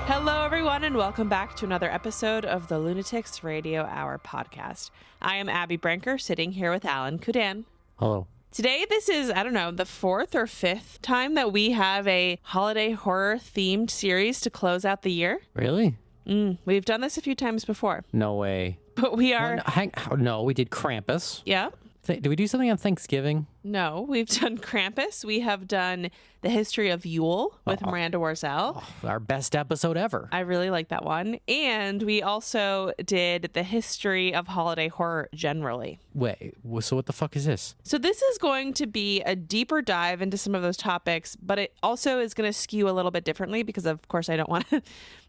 Hello, everyone, and welcome back to another episode of the Lunatics Radio Hour podcast. I am Abby Branker, sitting here with Alan Kudan. Hello. Today, this is, the fourth or fifth time that we have a holiday horror-themed series to close out the year. Really? We've done this a few times before. No way. But we are... No, we did Krampus. Yeah. Did we do something on Thanksgiving? No, we've done Krampus. We have done the history of Yule with Miranda Warzel. Our best episode ever. I really like that one. And we also did the history of holiday horror generally. Wait, so what the fuck is this? So this is going to be a deeper dive into some of those topics, but it also is going to skew a little bit differently because, of course, I don't want to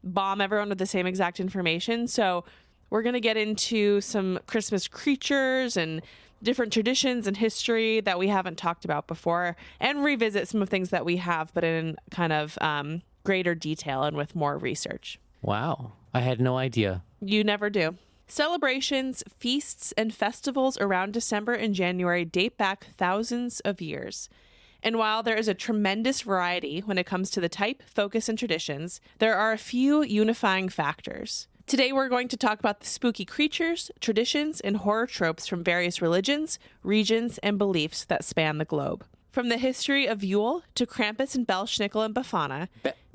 bomb everyone with the same exact information. So we're going to get into some Christmas creatures and different traditions and history that we haven't talked about before, and revisit some of things that we have, but in kind of greater detail and with more research. Wow. I had no idea. You never do. Celebrations, feasts, and festivals around December and January date back thousands of years. And while there is a tremendous variety when it comes to the type, focus, and traditions, there are a few unifying factors. Today, we're going to talk about the spooky creatures, traditions, and horror tropes from various religions, regions, and beliefs that span the globe. From the history of Yule to Krampus and Belsnickel and Befana.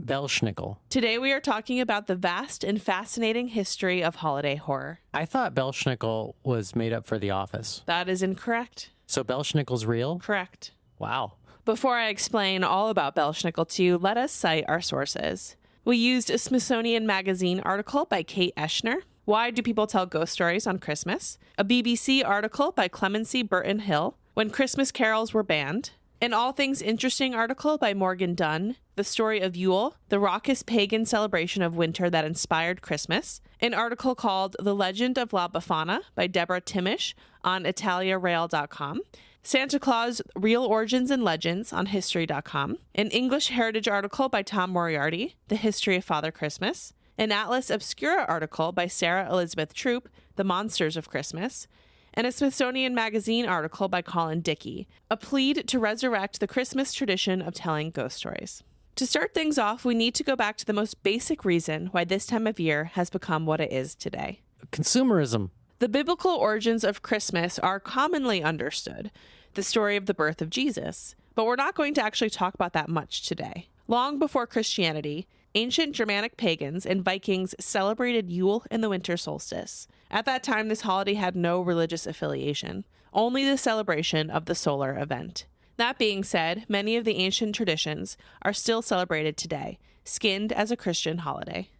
Belsnickel. Today, we are talking about the vast and fascinating history of holiday horror. I thought Belsnickel was made up for The Office. That is incorrect. So Belsnickel's real? Correct. Wow. Before I explain all about Belsnickel to you, let us cite our sources. We used a Smithsonian Magazine article by Kate Eschner, Why Do People Tell Ghost Stories on Christmas? A BBC article by Clemency Burton Hill, When Christmas Carols Were Banned, an All Things Interesting article by Morgan Dunn, The Story of Yule, the raucous pagan celebration of winter that inspired Christmas, an article called The Legend of La Befana by Deborah Timish on ItaliaRail.com, Santa Claus, Real Origins and Legends on History.com, an English Heritage article by Tom Moriarty, The History of Father Christmas, an Atlas Obscura article by Sarah Elizabeth Troop, The Monsters of Christmas, and a Smithsonian Magazine article by Colin Dickey, a plead to resurrect the Christmas tradition of telling ghost stories. To start things off, we need to go back to the most basic reason why this time of year has become what it is today. Consumerism. The biblical origins of Christmas are commonly understood, the story of the birth of Jesus, but we're not going to actually talk about that much today. Long before Christianity, ancient Germanic pagans and Vikings celebrated Yule and the winter solstice. At that time, this holiday had no religious affiliation, only the celebration of the solar event. That being said, many of the ancient traditions are still celebrated today, skinned as a Christian holiday.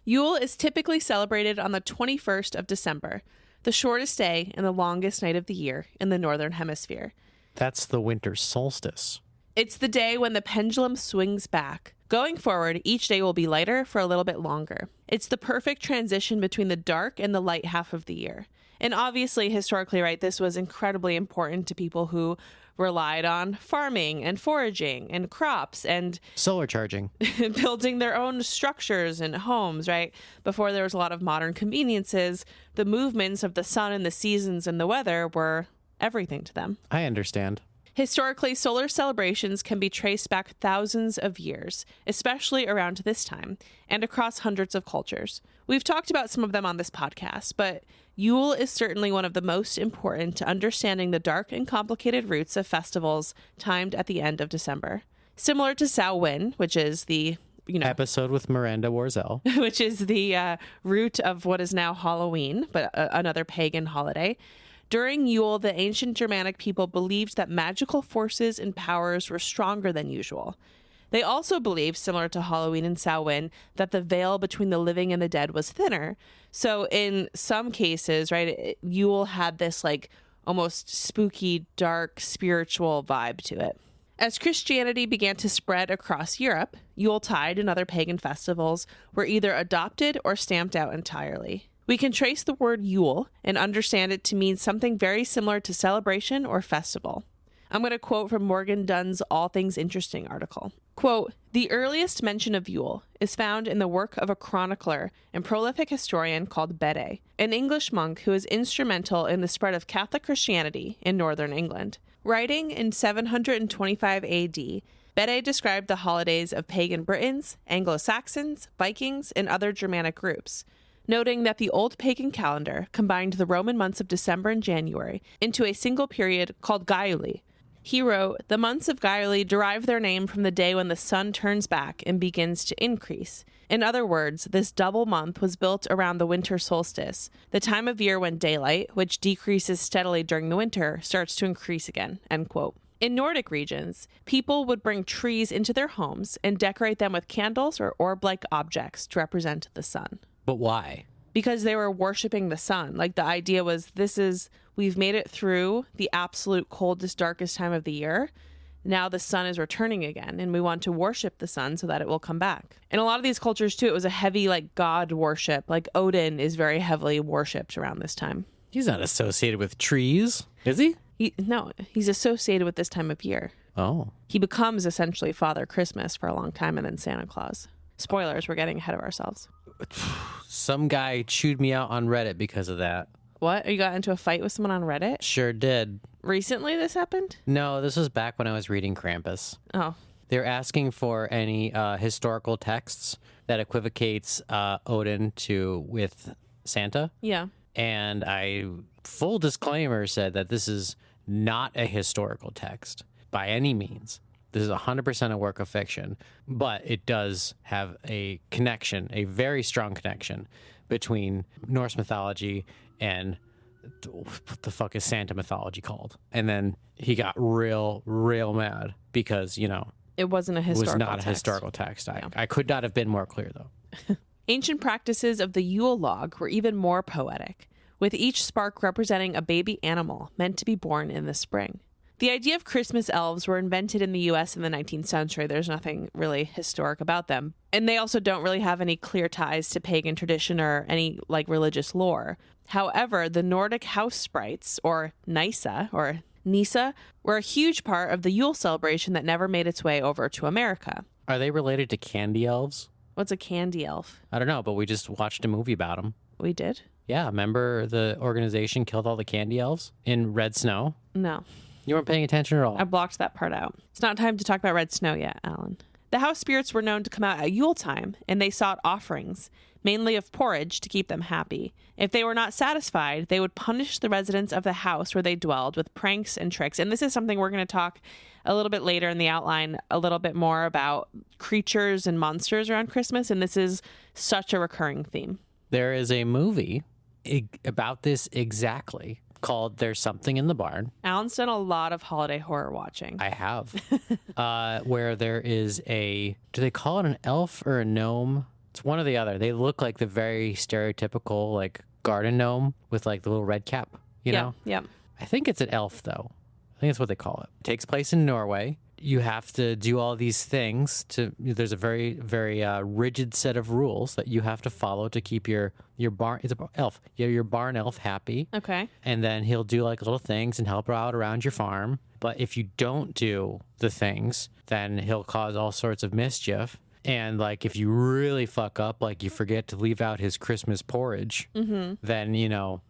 Yule is typically celebrated on the 21st of December, the shortest day and the longest night of the year in the Northern Hemisphere. That's the winter solstice. It's the day when the pendulum swings back. Going forward, each day will be lighter for a little bit longer. It's the perfect transition between the dark and the light half of the year. And obviously, historically, right, this was incredibly important to people who relied on farming and foraging and crops and solar charging, building their own structures and homes, right? Before there was a lot of modern conveniences, the movements of the sun and the seasons and the weather were everything to them. I understand. Historically, solar celebrations can be traced back thousands of years, especially around this time, and across hundreds of cultures. We've talked about some of them on this podcast, but Yule is certainly one of the most important to understanding the dark and complicated roots of festivals timed at the end of December. Similar to Samhain, which is the episode with Miranda Warzel, which is the root of what is now Halloween, but another pagan holiday. During Yule, the ancient Germanic people believed that magical forces and powers were stronger than usual. They also believed, similar to Halloween and Samhain, that the veil between the living and the dead was thinner. So in some cases, right, Yule had this like almost spooky, dark, spiritual vibe to it. As Christianity began to spread across Europe, Yuletide and other pagan festivals were either adopted or stamped out entirely. We can trace the word Yule and understand it to mean something very similar to celebration or festival. I'm going to quote from Morgan Dunn's All Things Interesting article. Quote, "The earliest mention of Yule is found in the work of a chronicler and prolific historian called Bede, an English monk who was instrumental in the spread of Catholic Christianity in northern England. Writing in 725 AD, Bede described the holidays of pagan Britons, Anglo-Saxons, Vikings, and other Germanic groups, noting that the old pagan calendar combined the Roman months of December and January into a single period called Gyuli. He wrote, "The months of Gyuli derive their name from the day when the sun turns back and begins to increase. In other words, this double month was built around the winter solstice, the time of year when daylight, which decreases steadily during the winter, starts to increase again." End quote. In Nordic regions, people would bring trees into their homes and decorate them with candles or orb-like objects to represent the sun. But why? Because they were worshiping the sun. Like, the idea was, we've made it through the absolute coldest, darkest time of the year. Now the sun is returning again, and we want to worship the sun so that it will come back. In a lot of these cultures, too, it was a heavy, god worship. Like, Odin is very heavily worshipped around this time. He's not associated with trees, is he? No, he's associated with this time of year. Oh. He becomes essentially Father Christmas for a long time, and then Santa Claus. Spoilers, we're getting ahead of ourselves. Some guy chewed me out on Reddit because of that. What? You got into a fight with someone on Reddit? Sure did. Recently this happened? No, this was back when I was reading Krampus. Oh. They're asking for any historical texts that equivocates Odin with Santa. Yeah. And I, full disclaimer, said that this is not a historical text by any means. This is 100% a work of fiction, but it does have a connection, a very strong connection between Norse mythology and what the fuck is Santa mythology called? And then he got real mad because, it wasn't a it historical was not text. a historical text. Yeah. I could not have been more clear, though. Ancient practices of the Yule log were even more poetic, with each spark representing a baby animal meant to be born in the spring. The idea of Christmas elves were invented in the U.S. in the 19th century. There's nothing really historic about them. And they also don't really have any clear ties to pagan tradition or any religious lore. However, the Nordic house sprites, or Nisa, were a huge part of the Yule celebration that never made its way over to America. Are they related to candy elves? What's a candy elf? I don't know, but we just watched a movie about them. We did? Yeah, remember the organization killed all the candy elves in Red Snow? No. You weren't paying attention at all. I blocked that part out. It's not time to talk about red snow yet, Alan. The house spirits were known to come out at Yule time, and they sought offerings, mainly of porridge, to keep them happy. If they were not satisfied, they would punish the residents of the house where they dwelled with pranks and tricks. And this is something we're going to talk a little bit later in the outline, a little bit more about creatures and monsters around Christmas, and this is such a recurring theme. There is a movie about this exactly, called There's Something in the Barn. Alan's done a lot of holiday horror watching. I have. Where there is do they call it an elf or a gnome? It's one or the other. They look like the very stereotypical garden gnome with the little red cap, you know? Yeah. I think it's an elf though. I think that's what they call it. It takes place in Norway. You have to do all these things there's a very, very rigid set of rules that you have to follow to keep your barn, it's an elf, your barn elf happy. Okay. And then he'll do little things and help out around your farm. But if you don't do the things, then he'll cause all sorts of mischief. And if you really fuck up, you forget to leave out his Christmas porridge, then,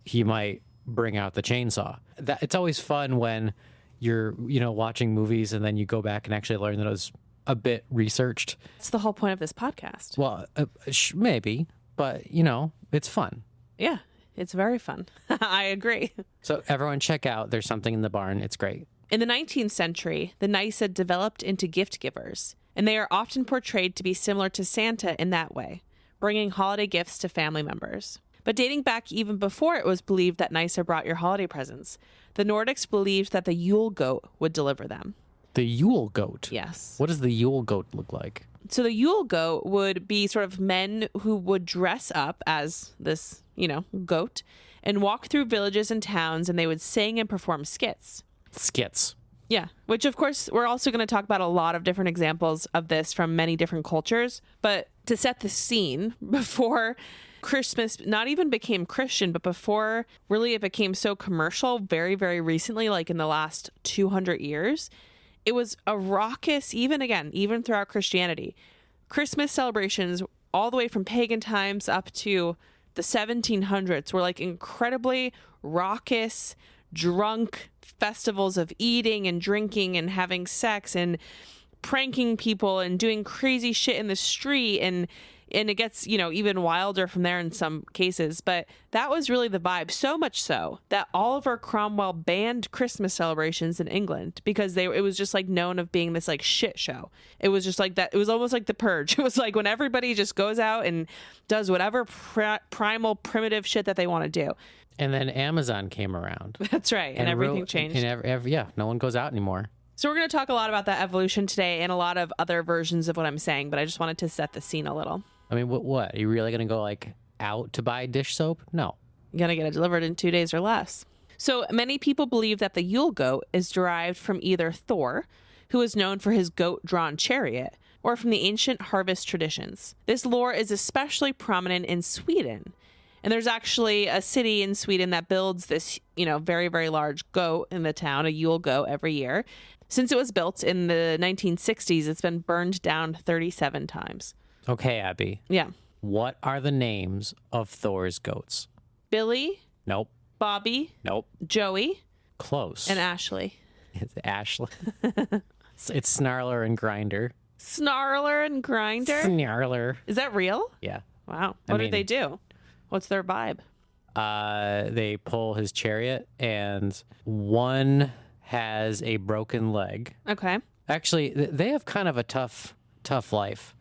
he might bring out the chainsaw. It's always fun when you're, watching movies and then you go back and actually learn that it was a bit researched. It's the whole point of this podcast. Well, maybe, but, it's fun. Yeah, it's very fun. I agree. So everyone check out There's Something in the Barn. It's great. In the 19th century, the Nisa developed into gift givers, and they are often portrayed to be similar to Santa in that way, bringing holiday gifts to family members. But dating back even before it was believed that Nisa brought your holiday presents, the Nordics believed that the Yule goat would deliver them. The Yule goat? Yes. What does the Yule goat look like? So the Yule goat would be sort of men who would dress up as this, goat and walk through villages and towns, and they would sing and perform skits. Skits. Yeah, which of course we're also going to talk about a lot of different examples of this from many different cultures. But to set the scene, before Christmas not even became Christian, but before really it became so commercial very, very recently, in the last 200 years, it was a raucous, even throughout Christianity. Christmas celebrations all the way from pagan times up to the 1700s were incredibly raucous, drunk festivals of eating and drinking and having sex and pranking people and doing crazy shit in the street, and it gets, even wilder from there in some cases. But that was really the vibe. So much so that Oliver Cromwell banned Christmas celebrations in England because it was just like known of being this like shit show. It was just like that. It was almost like the Purge. It was like when everybody just goes out and does whatever primal primitive shit that they want to do. And then Amazon came around. That's right. And everything changed. And no one goes out anymore. So we're going to talk a lot about that evolution today and a lot of other versions of what I'm saying, but I just wanted to set the scene a little. I mean, what? Are you really going to go like out to buy dish soap? No. You're going to get it delivered in 2 days or less. So many people believe that the Yule goat is derived from either Thor, who is known for his goat-drawn chariot, or from the ancient harvest traditions. This lore is especially prominent in Sweden. And there's actually a city in Sweden that builds this, very, very large goat in the town, a Yule goat, every year. Since it was built in the 1960s, it's been burned down 37 times. Okay, Abby. Yeah. What are the names of Thor's goats? Billy. Nope. Bobby. Nope. Joey. Close. And Ashley. It's Ashley. It's Snarler and Grinder. Snarler and Grinder? Snarler. Is that real? Yeah. Wow. What do they do? What's their vibe? They pull his chariot, and one has a broken leg. Okay. Actually, they have kind of a tough life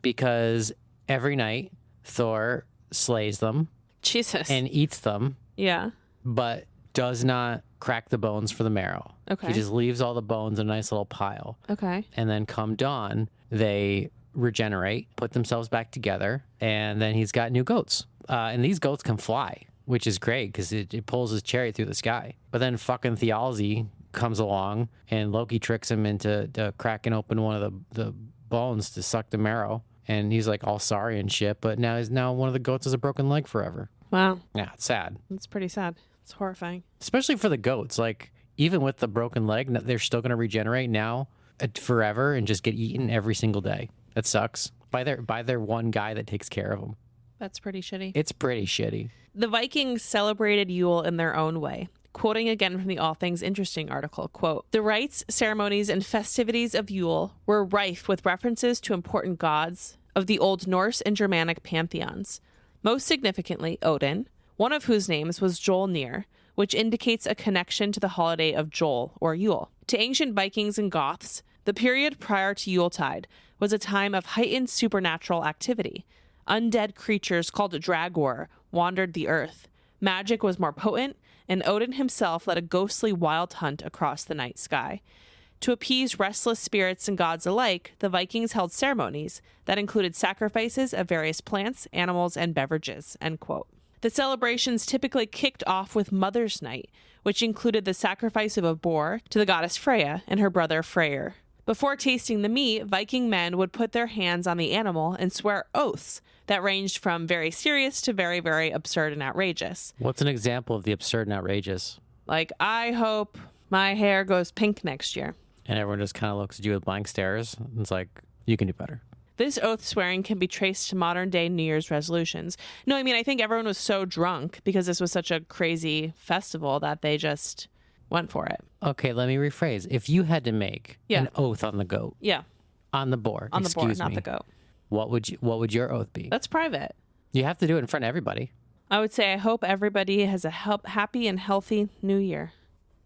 because every night Thor slays them. Jesus. And eats them. Yeah. But does not crack the bones for the marrow. Okay. He just leaves all the bones in a nice little pile. Okay. And then come dawn, they regenerate, put themselves back together, and then he's got new goats. And these goats can fly, which is great because it pulls his chariot through the sky. But then fucking Theology comes along, and Loki tricks him into cracking open one of the bones to suck the marrow. And he's like all sorry and shit, but now one of the goats has a broken leg forever. Wow. Yeah, it's sad. It's pretty sad. It's horrifying. Especially for the goats. Like, even with the broken leg, they're still going to regenerate now forever and just get eaten every single day. That sucks. By their one guy that takes care of them. That's pretty shitty. It's pretty shitty. The Vikings celebrated Yule in their own way. Quoting again from the All Things Interesting article, quote, "The rites, ceremonies, and festivities of Yule were rife with references to important gods of the Old Norse and Germanic pantheons. Most significantly, Odin, one of whose names was Jolnir, which indicates a connection to the holiday of Jol, or Yule. To ancient Vikings and Goths, the period prior to Yuletide was a time of heightened supernatural activity. Undead creatures called Dragor wandered the earth. Magic was more potent, and Odin himself led a ghostly wild hunt across the night sky. To appease restless spirits and gods alike, the Vikings held ceremonies that included sacrifices of various plants, animals, and beverages," end quote. The celebrations typically kicked off with Mother's Night, which included the sacrifice of a boar to the goddess Freya and her brother Freyr. Before tasting the meat, Viking men would put their hands on the animal and swear oaths that ranged from very serious to very, very absurd and outrageous. What's an example of the absurd and outrageous? Like, I hope my hair goes pink next year. And everyone just kind of looks at you with blank stares. And it's like, you can do better. This oath swearing can be traced to modern day New Year's resolutions. No, I mean, I think everyone was so drunk because this was such a crazy festival that they just went for it. Okay, let me rephrase. If you had to make an oath on the goat, Yeah, on the board, on the board, excuse not me, the goat. what would your oath be? That's private. You have to do it in front of everybody. I would say I hope everybody has a happy and healthy new year.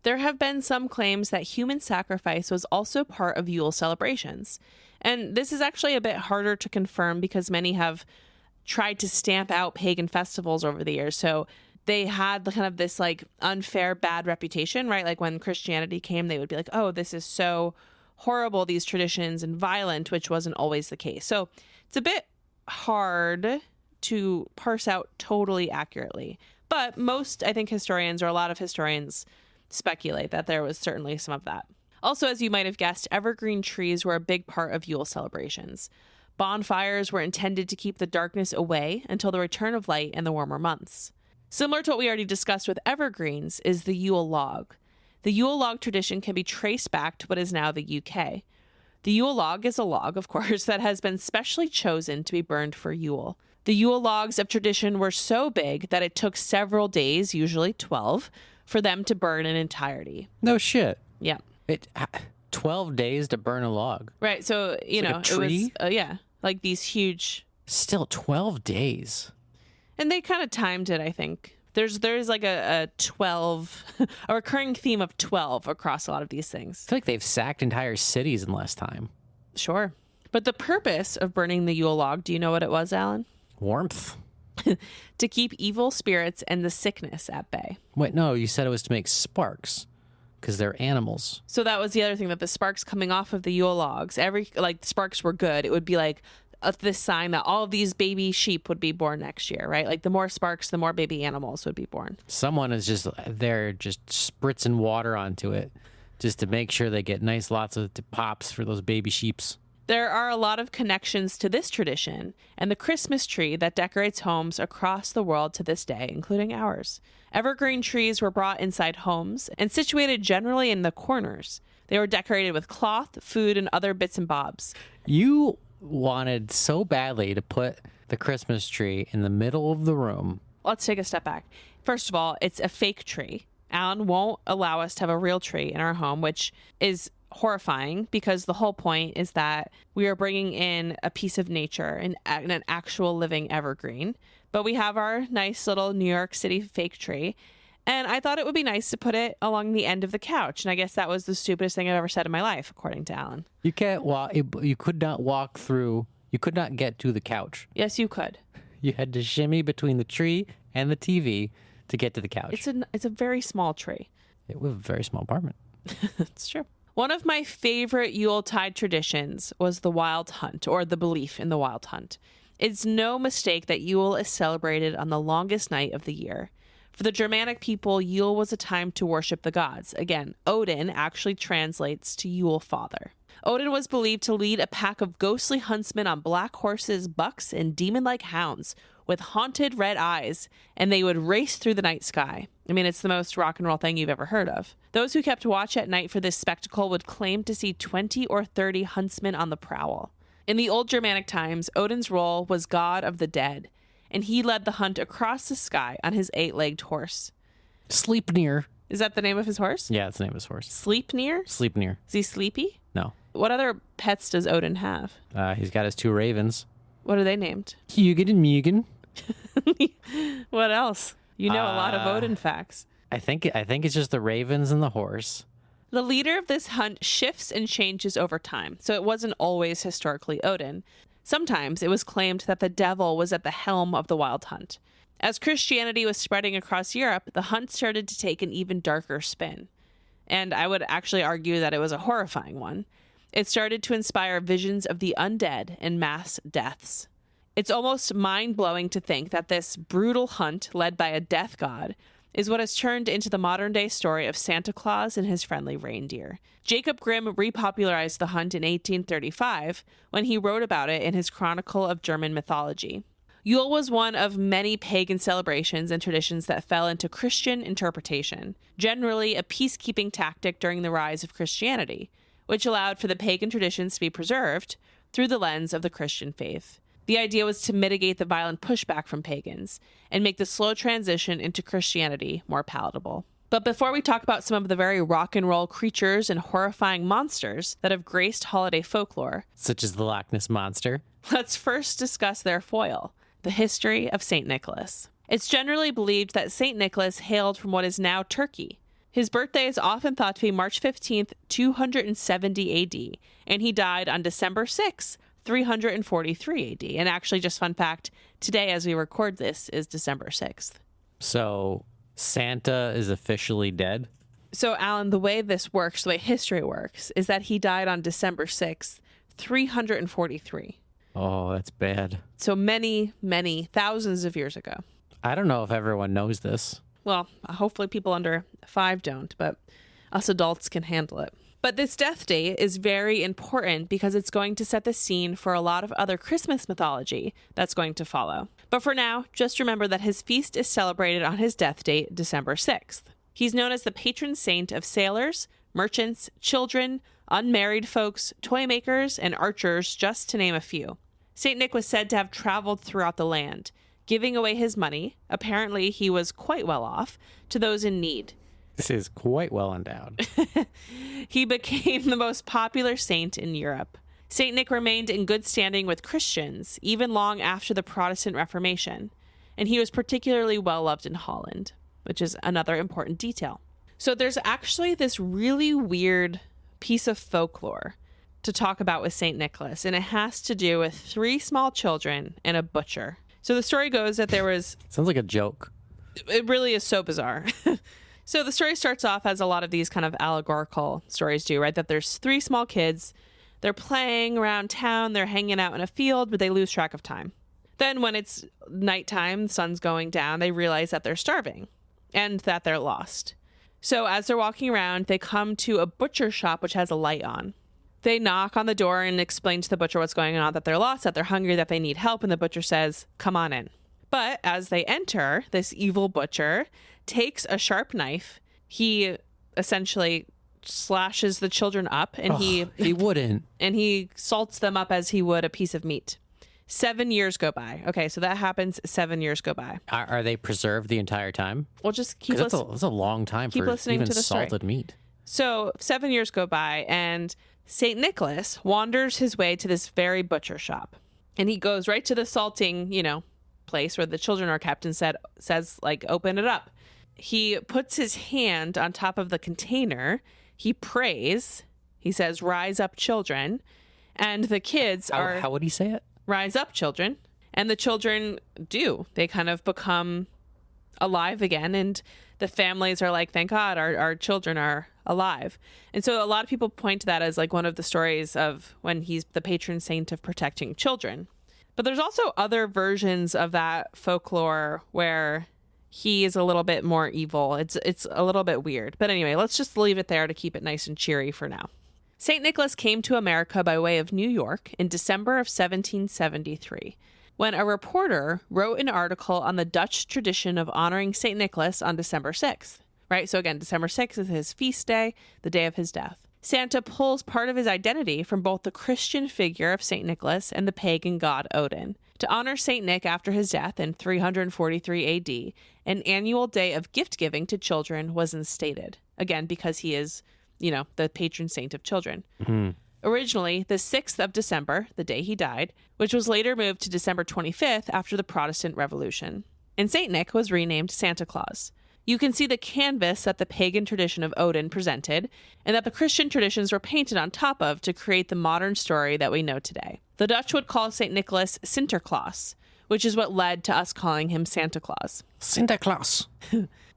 There have been some claims that human sacrifice was also part of Yule celebrations. And this is actually a bit harder to confirm because many have tried to stamp out pagan festivals over the years. So they had kind of this like unfair, bad reputation, right? Like when Christianity came, they would be like, oh, this is so horrible, these traditions, and violent, which wasn't always the case. So it's a bit hard to parse out totally accurately. But most, I think, historians, or a lot of historians, speculate that there was certainly some of that. Also, as you might have guessed, evergreen trees were a big part of Yule celebrations. Bonfires were intended to keep the darkness away until the return of light in the warmer months. Similar to what we already discussed with evergreens is the Yule log. The Yule log tradition can be traced back to what is now the UK. The Yule log is a log, of course, that has been specially chosen to be burned for Yule. The Yule logs of tradition were so big that it took several days, usually 12, for them to burn in entirety. No shit. Yeah. 12 days to burn a log. Right. So, you It's know, like a tree? it was, yeah, like these huge. Still 12 days. And they kind of timed it, I think. There's like a 12, a recurring theme of 12 across a lot of these things. I feel like they've sacked entire cities in less time. Sure. But the purpose of burning the Yule log, do you know what it was, Alan? Warmth. To keep evil spirits and the sickness at bay. Wait, no, you said it was to make sparks because they're animals. So that was the other thing, that the sparks coming off of the Yule logs, sparks were good. It would be like this sign that all of these baby sheep would be born next year, right? Like the more sparks, the more baby animals would be born. Someone is just there just spritzing water onto it just to make sure they get nice lots of pops for those baby sheeps. There are a lot of connections to this tradition and the Christmas tree that decorates homes across the world to this day, including ours. Evergreen trees were brought inside homes and situated generally in the corners. They were decorated with cloth, food, and other bits and bobs. You wanted so badly to put the Christmas tree in the middle of the room. Let's take a step back. First of all, it's a fake tree. Alan won't allow us to have a real tree in our home, which is horrifying because the whole point is that we are bringing in a piece of nature and an actual living evergreen. But we have our nice little New York City fake tree. And I thought it would be nice to put it along the end of the couch. And I guess that was the stupidest thing I've ever said in my life, according to Alan. You can't walk. You could not walk through. You could not get to the couch. Yes, you could. You had to shimmy between the tree and the TV to get to the couch. It's a very small tree. It was a very small apartment. It's true. One of my favorite Yuletide traditions was the wild hunt, or the belief in the wild hunt. It's no mistake that Yule is celebrated on the longest night of the year. For the Germanic people, Yule was a time to worship the gods. Again, Odin actually translates to Yule Father. Odin was believed to lead a pack of ghostly huntsmen on black horses, bucks, and demon-like hounds with haunted red eyes, and they would race through the night sky. I mean, it's the most rock and roll thing you've ever heard of. Those who kept watch at night for this spectacle would claim to see 20 or 30 huntsmen on the prowl. In the old Germanic times, Odin's role was god of the dead, and he led the hunt across the sky on his 8-legged horse. Sleipnir. Is that the name of his horse? Yeah, that's the name of his horse. Sleipnir? Sleipnir. Is he sleepy? No. What other pets does Odin have? He's got his 2 ravens. What are they named? Hugin and Mugen. What else? You know a lot of Odin facts. I think it's just the ravens and the horse. The leader of this hunt shifts and changes over time, so it wasn't always historically Odin. Sometimes it was claimed that the devil was at the helm of the wild hunt. As Christianity was spreading across Europe, the hunt started to take an even darker spin. And I would actually argue that it was a horrifying one. It started to inspire visions of the undead and mass deaths. It's almost mind-blowing to think that this brutal hunt, led by a death god, is what has turned into the modern-day story of Santa Claus and his friendly reindeer. Jacob Grimm repopularized the hunt in 1835 when he wrote about it in his Chronicle of German Mythology. Yule was one of many pagan celebrations and traditions that fell into Christian interpretation, generally a peacekeeping tactic during the rise of Christianity, which allowed for the pagan traditions to be preserved through the lens of the Christian faith. The idea was to mitigate the violent pushback from pagans and make the slow transition into Christianity more palatable. But before we talk about some of the very rock and roll creatures and horrifying monsters that have graced holiday folklore, Such as the Loch Ness Monster. let's first discuss their foil, the history of St. Nicholas. It's generally believed that St. Nicholas hailed from what is now Turkey. His birthday is often thought to be March 15th, 270 AD, and he died on December 6th, 343 AD. And actually, just fun fact, today as we record this is December 6th. So Santa is officially dead? So, Alan, the way this works, the way history works, is that he died on December 6th, 343. Oh, that's bad. So many, many thousands of years ago. I don't know if everyone knows this. Well, hopefully people under 5 don't, but us adults can handle it. But this death date is very important because it's going to set the scene for a lot of other Christmas mythology that's going to follow. But for now, just remember that his feast is celebrated on his death date, December 6th. He's known as the patron saint of sailors, merchants, children, unmarried folks, toy makers, and archers, just to name a few. St. Nick was said to have traveled throughout the land, giving away his money, apparently he was quite well off, to those in need. This is quite well endowed. He became the most popular saint in Europe. Saint Nick remained in good standing with Christians, even long after the Protestant Reformation, and he was particularly well loved in Holland, which is another important detail. So there's actually this really weird piece of folklore to talk about with Saint Nicholas, and it has to do with 3 small children and a butcher. So the story goes that there was... Sounds like a joke. It really is so bizarre. So the story starts off as a lot of these kind of allegorical stories do, right? That there's 3 small kids, they're playing around town, they're hanging out in a field, but they lose track of time. Then when it's nighttime, the sun's going down, they realize that they're starving and that they're lost. So as they're walking around, they come to a butcher shop which has a light on. They knock on the door and explain to the butcher what's going on, that they're lost, that they're hungry, that they need help, and the butcher says, "Come on in." But as they enter, this evil butcher takes a sharp knife. He essentially slashes the children up, and he wouldn't. And he salts them up as he would a piece of meat. 7 years go by. Okay, so that happens. 7 years go by. Are they preserved the entire time? Well, just keep listening. That's a long time keep for listening even to the salted story. meat. So 7 years go by, and St. Nicholas wanders his way to this very butcher shop. And he goes right to the salting, place where the children are kept and says, open it up. He puts his hand on top of the container. He prays. He says, "Rise up, children." And the kids are... How would he say it? "Rise up, children." And the children do. They kind of become alive again. And the families are like, thank God our children are alive. And so a lot of people point to that as like one of the stories of when he's the patron saint of protecting children. But there's also other versions of that folklore where he is a little bit more evil. It's a little bit weird. But anyway, let's just leave it there to keep it nice and cheery for now. St. Nicholas came to America by way of New York in December of 1773, when a reporter wrote an article on the Dutch tradition of honoring St. Nicholas on December 6th. Right? So again, December 6th is his feast day, the day of his death. Santa pulls part of his identity from both the Christian figure of St. Nicholas and the pagan god Odin. To honor St. Nick after his death in 343 AD, an annual day of gift-giving to children was instated. Again, because he is, the patron saint of children. Mm-hmm. Originally, the 6th of December, the day he died, which was later moved to December 25th after the Protestant Revolution. And St. Nick was renamed Santa Claus. You can see the canvas that the pagan tradition of Odin presented, and that the Christian traditions were painted on top of to create the modern story that we know today. The Dutch would call St. Nicholas Sinterklaas, which is what led to us calling him Santa Claus. Santa Claus.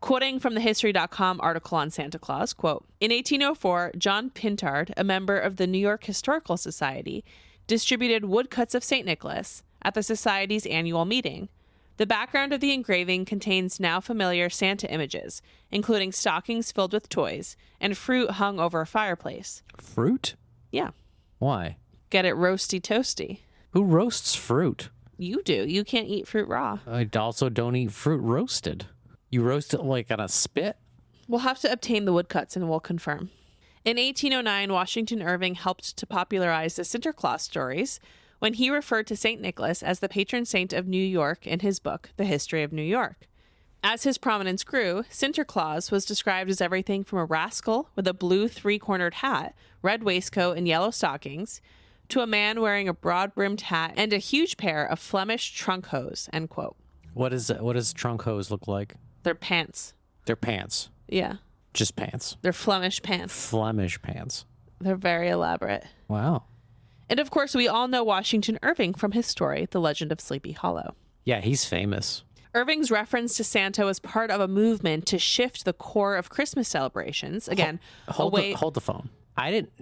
Quoting from the History.com article on Santa Claus, quote, "In 1804, John Pintard, a member of the New York Historical Society, distributed woodcuts of St. Nicholas at the Society's annual meeting. The background of the engraving contains now familiar Santa images, including stockings filled with toys and fruit hung over a fireplace." Fruit? Yeah. Why? Get it roasty toasty. Who roasts fruit? You do. You can't eat fruit raw. I also don't eat fruit roasted. You roast it like on a spit? We'll have to obtain the woodcuts and we'll confirm. In 1809, Washington Irving helped to popularize the Sinterklaas stories when he referred to St. Nicholas as the patron saint of New York in his book, The History of New York. As his prominence grew, Sinterklaas was described as everything from a rascal with a blue three-cornered hat, red waistcoat, and yellow stockings, to a man wearing a broad-brimmed hat and a huge pair of Flemish trunk hose, end quote. What does trunk hose look like? They're pants. They're pants. Yeah. Just pants. They're Flemish pants. Flemish pants. They're very elaborate. Wow. And of course, we all know Washington Irving from his story, The Legend of Sleepy Hollow. Yeah, he's famous. Irving's reference to Santa was part of a movement to shift the core of Christmas celebrations. Again, hold the phone.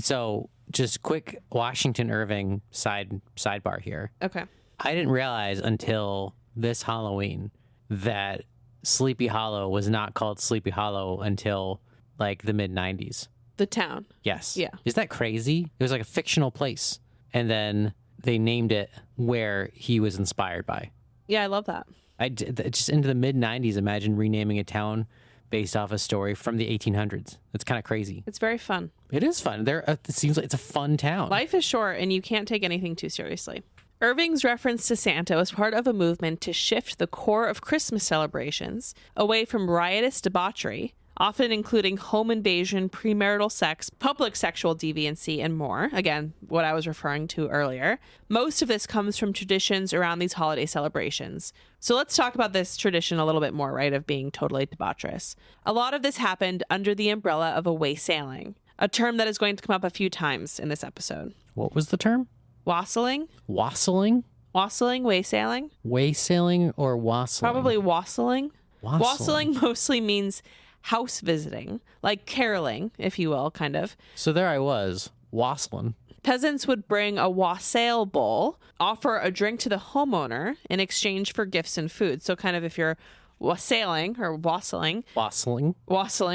So just quick Washington Irving sidebar here. Okay. I didn't realize until this Halloween that Sleepy Hollow was not called Sleepy Hollow until like the mid-90s. The town. Yes. Yeah. Is that crazy? It was like a fictional place. And then they named it where he was inspired by. Yeah, I love that. Just into the mid-90s, imagine renaming a town based off a story from the 1800s. It's kind of crazy. It's very fun. It is fun. It seems like it's a fun town. Life is short and you can't take anything too seriously. Irving's reference to Santa was part of a movement to shift the core of Christmas celebrations away from riotous debauchery, often including home invasion, premarital sex, public sexual deviancy, and more. Again, what I was referring to earlier. Most of this comes from traditions around these holiday celebrations. So let's talk about this tradition a little bit more, right, of being totally debaucherous. A lot of this happened under the umbrella of wassailing, a term that is going to come up a few times in this episode. What was the term? Wassailing? Wassailing? Wassailing, wassailing? Wassailing or wassailing? Probably wassailing. Wassailing. Wassailing mostly means house visiting, like caroling, if you will, kind of. So there I was, wassailing. Peasants would bring a wassail bowl, offer a drink to the homeowner in exchange for gifts and food. So kind of if you're wassailing or wassailing,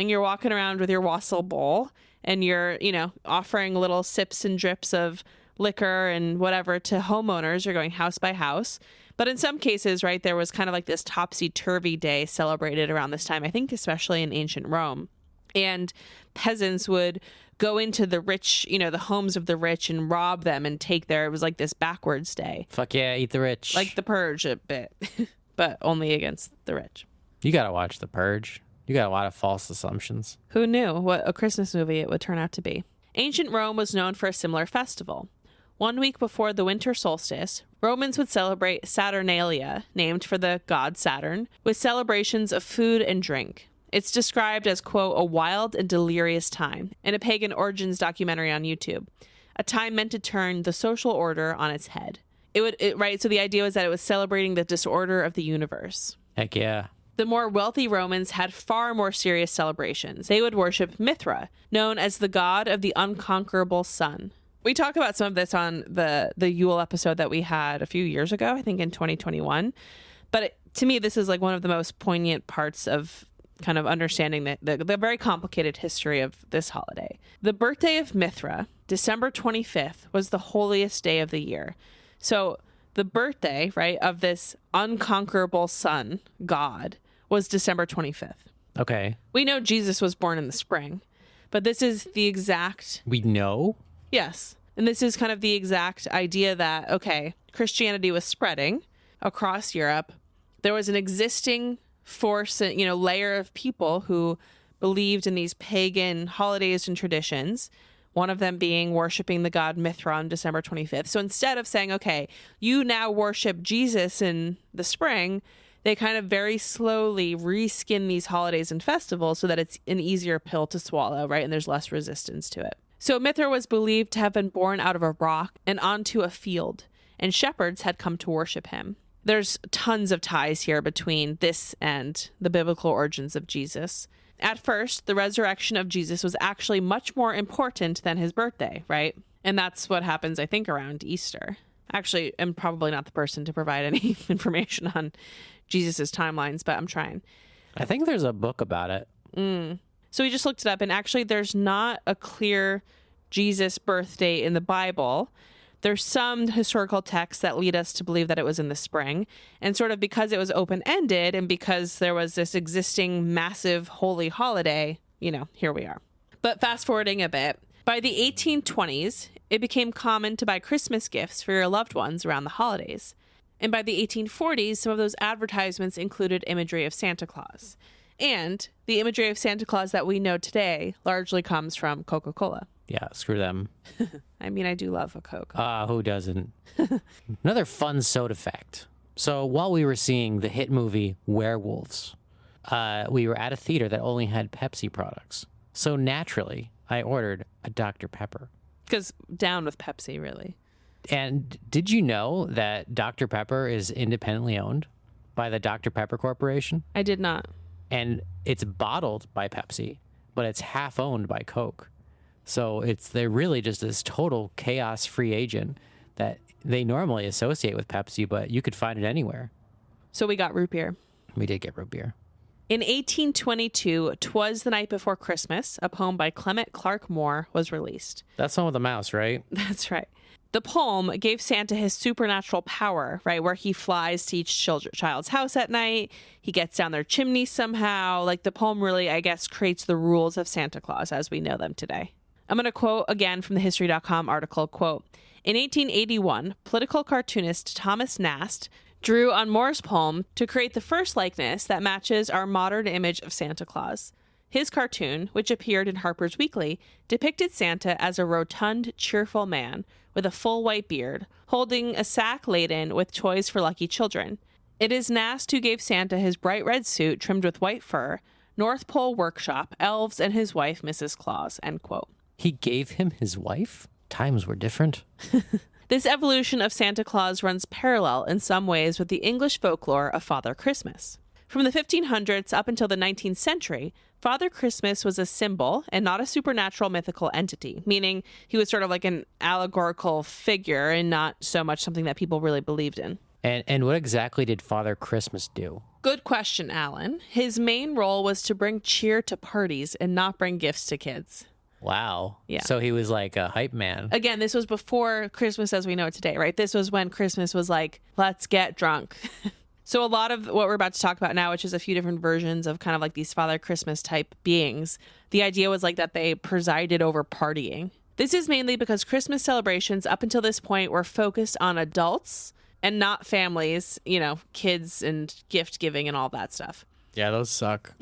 you're walking around with your wassail bowl and you're, offering little sips and drips of liquor and whatever to homeowners. You're going house by house. But in some cases, right, there was kind of like this topsy-turvy day celebrated around this time, I think especially in ancient Rome. And peasants would go into the rich, the homes of the rich and rob them and take their, it was like this backwards day. Fuck yeah, eat the rich. Like The Purge a bit, but only against the rich. You gotta watch The Purge. You got a lot of false assumptions. Who knew what a Christmas movie it would turn out to be? Ancient Rome was known for a similar festival. 1 week before the winter solstice, Romans would celebrate Saturnalia, named for the god Saturn, with celebrations of food and drink. It's described as, quote, a wild and delirious time in a pagan origins documentary on YouTube, a time meant to turn the social order on its head. Right? So the idea was that it was celebrating the disorder of the universe. Heck yeah. The more wealthy Romans had far more serious celebrations. They would worship Mithra, known as the god of the unconquerable sun. We talk about some of this on the Yule episode that we had a few years ago, I think in 2021. But to me, this is like one of the most poignant parts of kind of understanding the very complicated history of this holiday. The birthday of Mithra, December 25th, was the holiest day of the year. So the birthday, right, of this unconquerable sun god was December 25th. Okay. We know Jesus was born in the spring, but this is the exact... We know? Yes. And this is kind of the exact idea that, okay, Christianity was spreading across Europe. There was an existing force, layer of people who believed in these pagan holidays and traditions, one of them being worshiping the god Mithra on December 25th. So instead of saying, okay, you now worship Jesus in the spring, they kind of very slowly reskin these holidays and festivals so that it's an easier pill to swallow, right? And there's less resistance to it. So Mithra was believed to have been born out of a rock and onto a field, and shepherds had come to worship him. There's tons of ties here between this and the biblical origins of Jesus. At first, the resurrection of Jesus was actually much more important than his birthday, right? And that's what happens, I think, around Easter. Actually, I'm probably not the person to provide any information on Jesus's timelines, but I'm trying. I think there's a book about it. So we just looked it up, and actually there's not a clear Jesus birthday in the Bible. There's some historical texts that lead us to believe that it was in the spring. And sort of because it was open-ended and because there was this existing massive holy holiday, here we are. But fast forwarding a bit, by the 1820s, it became common to buy Christmas gifts for your loved ones around the holidays. And by the 1840s, some of those advertisements included imagery of Santa Claus. And the imagery of Santa Claus that we know today largely comes from Coca-Cola. Yeah, screw them. I mean, I do love a Coke. Who doesn't? Another fun soda fact. So while we were seeing the hit movie Werewolves, we were at a theater that only had Pepsi products. So naturally, I ordered a Dr. Pepper. Because down with Pepsi, really. And did you know that Dr. Pepper is independently owned by the Dr. Pepper Corporation? I did not. And it's bottled by Pepsi, but it's half owned by Coke. So they're really just this total chaos-free agent that they normally associate with Pepsi, but you could find it anywhere. So we got root beer. We did get root beer. In 1822, 'Twas the Night Before Christmas, a poem by Clement Clark Moore, was released. That's the one with the mouse, right? That's right. The poem gave Santa his supernatural power, right, where he flies to each child's house at night. He gets down their chimney somehow. Like, the poem really, I guess, creates the rules of Santa Claus as we know them today. I'm going to quote again from the History.com article, quote, in 1881, political cartoonist Thomas Nast drew on Moore's poem to create the first likeness that matches our modern image of Santa Claus. His cartoon, which appeared in Harper's Weekly, depicted Santa as a rotund, cheerful man with a full white beard, holding a sack laden with toys for lucky children. It is Nast who gave Santa his bright red suit trimmed with white fur, North Pole Workshop, elves, and his wife, Mrs. Claus, end quote. He gave him his wife? Times were different. This evolution of Santa Claus runs parallel in some ways with the English folklore of Father Christmas. From the 1500s up until the 19th century, Father Christmas was a symbol and not a supernatural mythical entity, meaning he was sort of like an allegorical figure and not so much something that people really believed in. And what exactly did Father Christmas do? Good question, Alan. His main role was to bring cheer to parties and not bring gifts to kids. Wow. Yeah. So he was like a hype man. Again, this was before Christmas as we know it today, right? This was when Christmas was like, let's get drunk. So a lot of what we're about to talk about now, which is a few different versions of kind of like these Father Christmas type beings, the idea was like that they presided over partying. This is mainly because Christmas celebrations up until this point were focused on adults and not families, you know, kids and gift giving and all that stuff. Yeah, those suck.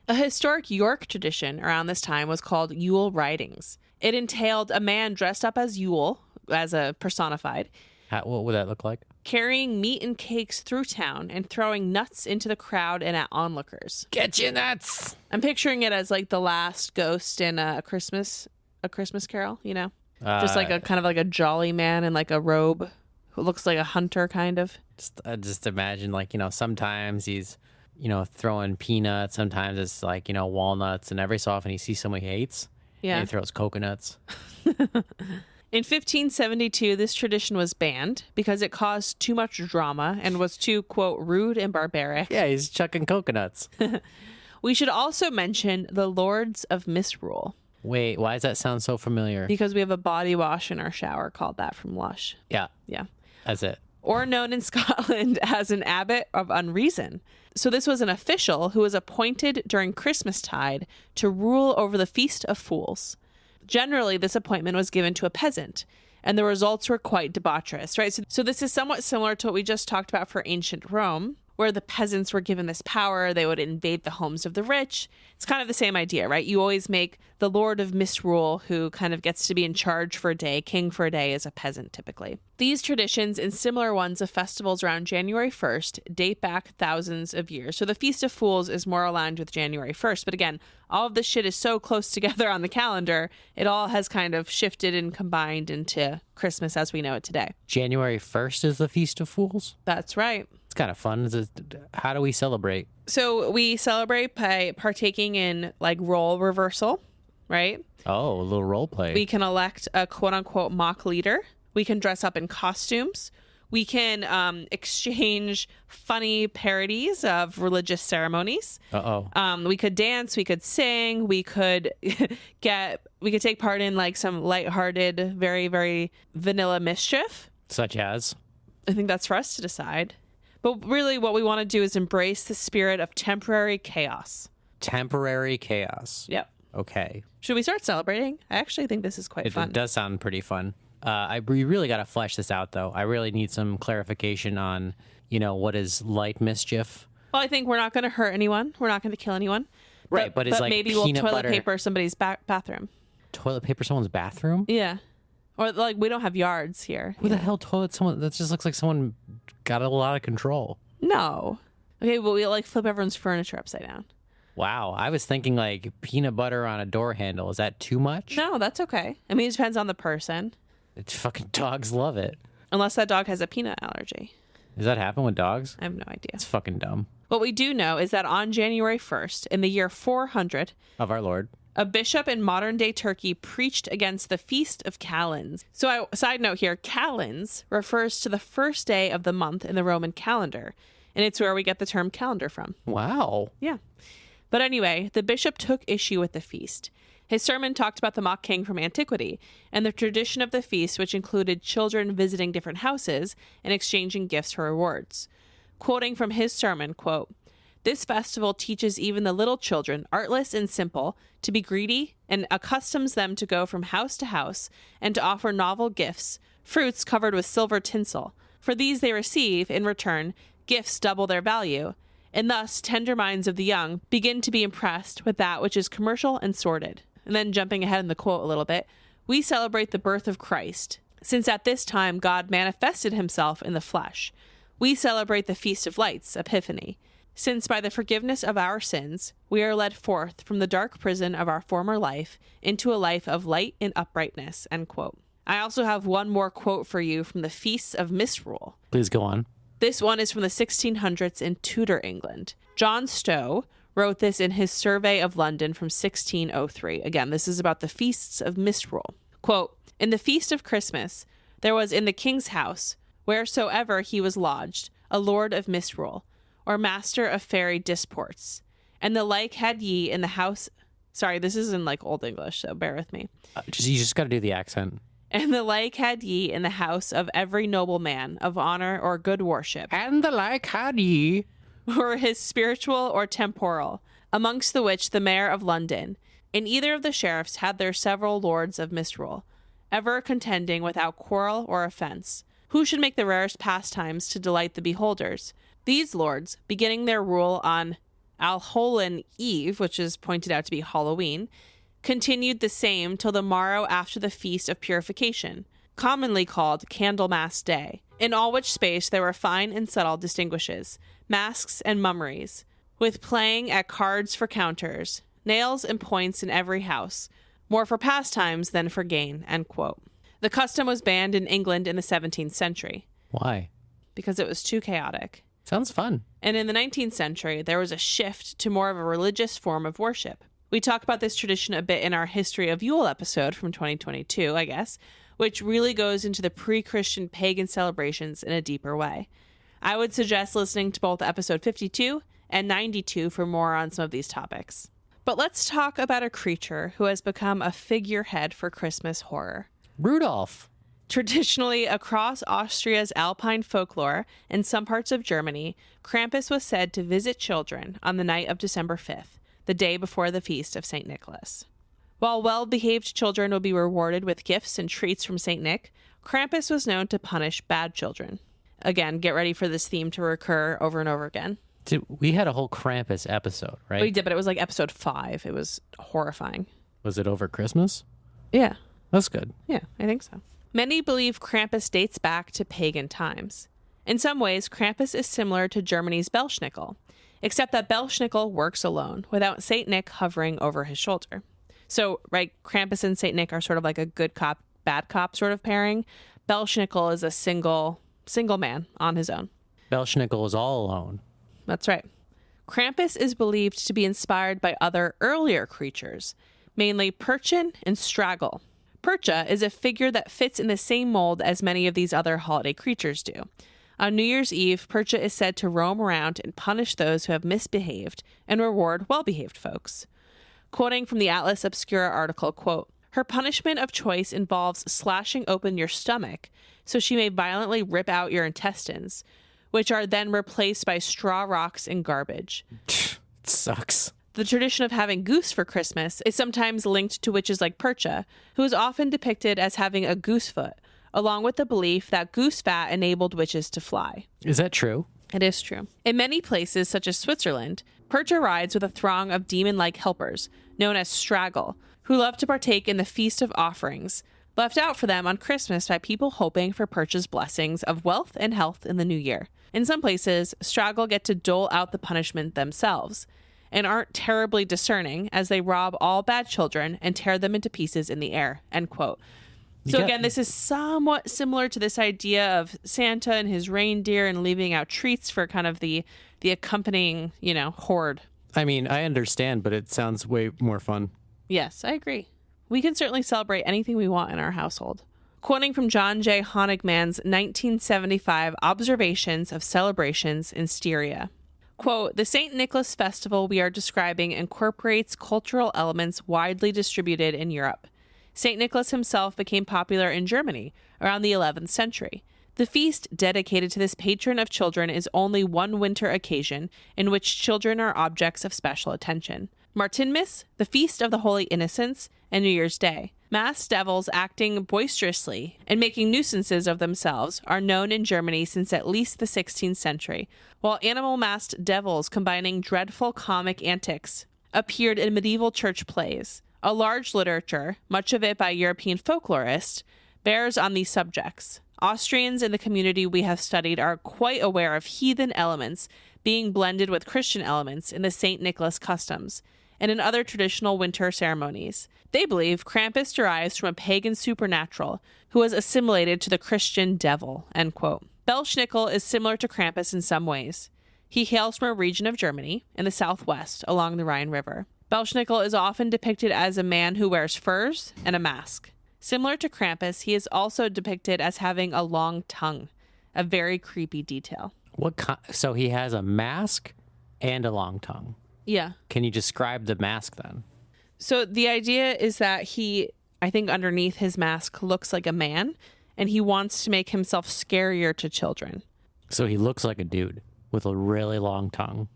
A historic York tradition around this time was called Yule Ridings. It entailed a man dressed up as Yule, as a personified, What would that look like? carrying meat and cakes through town and throwing nuts into the crowd and at onlookers. Get your nuts! I'm picturing it as like the last ghost in a Christmas Carol, you know? Just like a kind of like a jolly man in like a robe who looks like a hunter kind of. Just imagine like, you know, sometimes he's, you know, throwing peanuts. Sometimes it's like, you know, walnuts. And every so often he sees someone he hates. Yeah. And he throws coconuts. In 1572, this tradition was banned because it caused too much drama and was too, quote, rude and barbaric. Yeah, he's chucking coconuts. We should also mention the Lords of Misrule. Wait, why does that sound so familiar? Because we have a body wash in our shower called that from Lush. Yeah, Yeah. that's it. Or known in Scotland as an abbot of unreason. So this was an official who was appointed during Christmastide to rule over the Feast of Fools. Generally, this appointment was given to a peasant, and the results were quite debaucherous, right? So this is somewhat similar to what we just talked about for ancient Rome, where the peasants were given this power. They would invade the homes of the rich. It's kind of the same idea, right? You always make the Lord of Misrule, who kind of gets to be in charge for a day, king for a day, as a peasant typically. These traditions and similar ones of festivals around January 1st date back thousands of years. So the Feast of Fools is more aligned with January 1st. But again, all of this shit is so close together on the calendar, it all has kind of shifted and combined into Christmas as we know it today. January 1st is the Feast of Fools? That's right. It's kind of fun. How do we celebrate? So we celebrate by partaking in like role reversal, right? Oh, a little role play. We can elect a quote unquote mock leader. We can dress up in costumes. We can exchange funny parodies of religious ceremonies. We could dance. We could sing. We could take part in like some lighthearted, very, very vanilla mischief. Such as? I think that's for us to decide. But really what we want to do is embrace the spirit of temporary chaos. Temporary chaos. Yep. Okay. Should we start celebrating? I actually think this is quite fun. It does sound pretty fun. We really got to flesh this out, though. I really need some clarification on, you know, what is light mischief. Well, I think we're not going to hurt anyone. We're not going to kill anyone. Right, but it's like maybe we'll peanut toilet butter. paper somebody's bathroom. Toilet paper someone's bathroom? Yeah. Or like we don't have yards here. Who the hell toilet someone? That just looks like someone got a lot of control. No. Okay, well, we like flip everyone's furniture upside down. Wow, I was thinking like peanut butter on a door handle. Is that too much? No, that's okay. I mean, it depends on the person. It's fucking dogs love it. Unless that dog has a peanut allergy. Does that happen with dogs? I have no idea. It's fucking dumb. What we do know is that on January 1st, in the year 400, Of our Lord. a bishop in modern-day Turkey preached against the Feast of Calends. So, side note here, Calends refers to the first day of the month in the Roman calendar, and it's where we get the term calendar from. Wow. Yeah. But anyway, the bishop took issue with the feast. His sermon talked about the mock king from antiquity and the tradition of the feast, which included children visiting different houses and exchanging gifts for rewards. Quoting from his sermon, quote, "This festival teaches even the little children, artless and simple, to be greedy and accustoms them to go from house to house and to offer novel gifts, fruits covered with silver tinsel. For these they receive, in return, gifts double their value, and thus tender minds of the young begin to be impressed with that which is commercial and sordid. And then jumping ahead in the quote a little bit, we celebrate the birth of Christ, since at this time God manifested himself in the flesh. We celebrate the Feast of Lights, Epiphany, since by the forgiveness of our sins, we are led forth from the dark prison of our former life into a life of light and uprightness, end quote. I also have one more quote for you from the Feasts of Misrule. Please go on. This one is from the 1600s in Tudor England. John Stowe wrote this in his Survey of London from 1603. Again, this is about the Feasts of Misrule. Quote, "In the Feast of Christmas, there was in the king's house, wheresoever he was lodged, a lord of misrule, or master of fairy disports. And the like had ye in the house..." Sorry, this is in like Old English, so bear with me. You just got to do the accent. "And the like had ye in the house of every noble man of honor or good worship, And the like had ye. or his spiritual or temporal, amongst the which the mayor of London, and either of the sheriffs had their several lords of misrule, ever contending without quarrel or offense, who should make the rarest pastimes to delight the beholders. These lords, beginning their rule on Allhallown Eve, which is pointed out to be Halloween, continued the same till the morrow after the Feast of Purification, commonly called Candlemas Day, in all which space there were fine and subtle distinguishes, masks and mummeries, with playing at cards for counters, nails and points in every house, more for pastimes than for gain," end quote. The custom was banned in England in the 17th century. Why? Because it was too chaotic. Sounds fun. And in the 19th century, there was a shift to more of a religious form of worship. We talk about this tradition a bit in our History of Yule episode from 2022, I guess, which really goes into the pre-Christian pagan celebrations in a deeper way. I would suggest listening to both episode 52 and 92 for more on some of these topics. But let's talk about a creature who has become a figurehead for Christmas horror. Rudolph. Traditionally, across Austria's Alpine folklore and some parts of Germany, Krampus was said to visit children on the night of December 5th, the day before the feast of St. Nicholas. While well-behaved children would be rewarded with gifts and treats from St. Nick, Krampus was known to punish bad children. Again, get ready for this theme to recur over and over again. Dude, we had a whole Krampus episode, right? We did, but it was like episode 5. It was horrifying. Was it over Christmas? Yeah. That's good. Yeah, I think so. Many believe Krampus dates back to pagan times. In some ways, Krampus is similar to Germany's Belsnickel, except that Belsnickel works alone, without St. Nick hovering over his shoulder. So, right, Krampus and St. Nick are sort of like a good cop, bad cop sort of pairing. Belsnickel is a single man on his own. Belsnickel is all alone. That's right. Krampus is believed to be inspired by other earlier creatures, mainly Perchen and Straggle. Percha is a figure that fits in the same mold as many of these other holiday creatures do. On New Year's Eve, Percha is said to roam around and punish those who have misbehaved and reward well-behaved folks. Quoting from the Atlas Obscura article, quote, "Her punishment of choice involves slashing open your stomach so she may violently rip out your intestines, which are then replaced by straw rocks and garbage." It sucks. The tradition of having goose for Christmas is sometimes linked to witches like Percha, who is often depicted as having a goose foot, along with the belief that goose fat enabled witches to fly. Is that true? It is true. In many places, such as Switzerland, Percha rides with a throng of demon-like helpers, known as Straggle, who love to partake in the Feast of Offerings, left out for them on Christmas by people hoping for Percha's blessings of wealth and health in the new year. In some places, Straggle get to dole out the punishment themselves, and aren't terribly discerning as they rob all bad children and tear them into pieces in the air, end quote. So again, this is somewhat similar to this idea of Santa and his reindeer and leaving out treats for kind of the accompanying, horde. I mean, I understand, but it sounds way more fun. Yes, I agree. We can certainly celebrate anything we want in our household. Quoting from John J. Honigman's 1975 Observations of Celebrations in Styria. Quote, "The St. Nicholas festival we are describing incorporates cultural elements widely distributed in Europe. St. Nicholas himself became popular in Germany around the 11th century. The feast dedicated to this patron of children is only one winter occasion in which children are objects of special attention. Martinmas, the Feast of the Holy Innocents, and New Year's Day. Masked devils acting boisterously and making nuisances of themselves are known in Germany since at least the 16th century, while animal masked devils combining dreadful comic antics appeared in medieval church plays. A large literature, much of it by European folklorists, bears on these subjects. Austrians in the community we have studied are quite aware of heathen elements being blended with Christian elements in the St. Nicholas customs and in other traditional winter ceremonies. They believe Krampus derives from a pagan supernatural who was assimilated to the Christian devil, end quote. Belsnickel is similar to Krampus in some ways. He hails from a region of Germany in the southwest along the Rhine River. Belsnickel is often depicted as a man who wears furs and a mask. Similar to Krampus, he is also depicted as having a long tongue, a very creepy detail. So he has a mask and a long tongue. Yeah. Can you describe the mask then? So the idea is that he, I think underneath his mask, looks like a man, and he wants to make himself scarier to children. So he looks like a dude with a really long tongue,